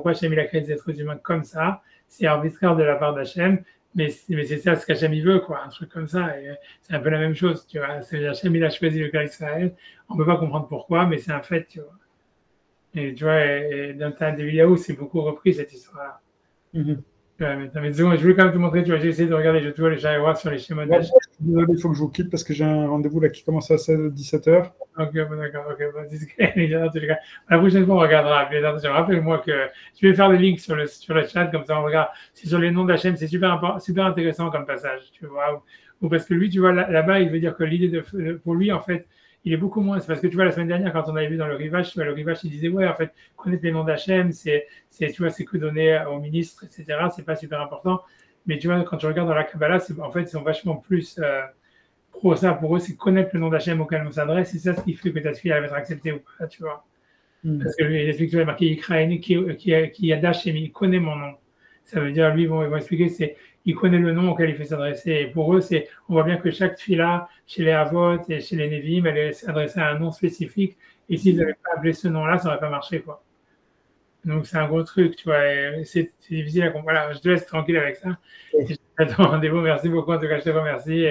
Hachem il a créé des êtres humains comme ça. C'est arbitraire de la part d'Hachem, mais c'est ça ce qu'Hachem il veut, quoi, un truc comme ça. Et c'est un peu la même chose, tu vois. C'est Hachem il a choisi le cas d'Israël, on ne peut pas comprendre pourquoi, mais c'est un fait, tu vois. Et tu vois, et dans ta vidéo, c'est beaucoup repris cette histoire-là. Mm-hmm. Mais je voulais quand même te montrer, tu vois, j'ai essayé de regarder, je vois les Shairois sur les schémas d'âge. Désolé, il faut que je vous quitte parce que j'ai un rendez-vous là qui commence à 17h. Ok, bon, d'accord, ok, bon, la prochaine fois, on regardera. Rappelle-moi que je vais faire des links sur le chat, comme ça on regarde. C'est sur les noms d'Hachem, c'est super intéressant comme passage, tu vois. Ou parce que lui, tu vois, là-bas, il veut dire que l'idée pour lui, en fait, il est beaucoup moins. C'est parce que tu vois, la semaine dernière, quand on avait vu dans le Rivage, tu vois, le Rivage, il disait, ouais, en fait, connaître les noms d'Hachem, tu vois, c'est que donner au ministre, etc. C'est pas super important. Mais tu vois, quand tu regardes dans la Kabbalah, en fait, ils sont vachement plus pro ça. Pour eux, c'est connaître le nom d'Hachem auquel on s'adresse. C'est ça ce qui fait que ta fille elle va être acceptée ou pas, tu vois. Parce que lui, il explique, tu vois, marqué Yikraeni, qui a d'Hachem, il connaît mon nom. Ça veut dire, lui, ils vont expliquer, il connaît le nom auquel il fait s'adresser. Et pour eux, on voit bien que chaque fille-là, chez les Havot et chez les Nevi'im, elle est adressée à un nom spécifique. Et s'ils n'avaient pas appelé ce nom-là, ça n'aurait pas marché, quoi. Donc, c'est un gros truc, tu vois. C'est difficile à comprendre. Voilà, je te laisse tranquille avec ça. Et je t'attends rendez-vous. Merci beaucoup. En tout cas, je te remercie.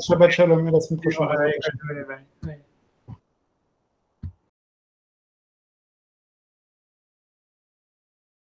Shabbat shalom, à la semaine prochaine. Bye.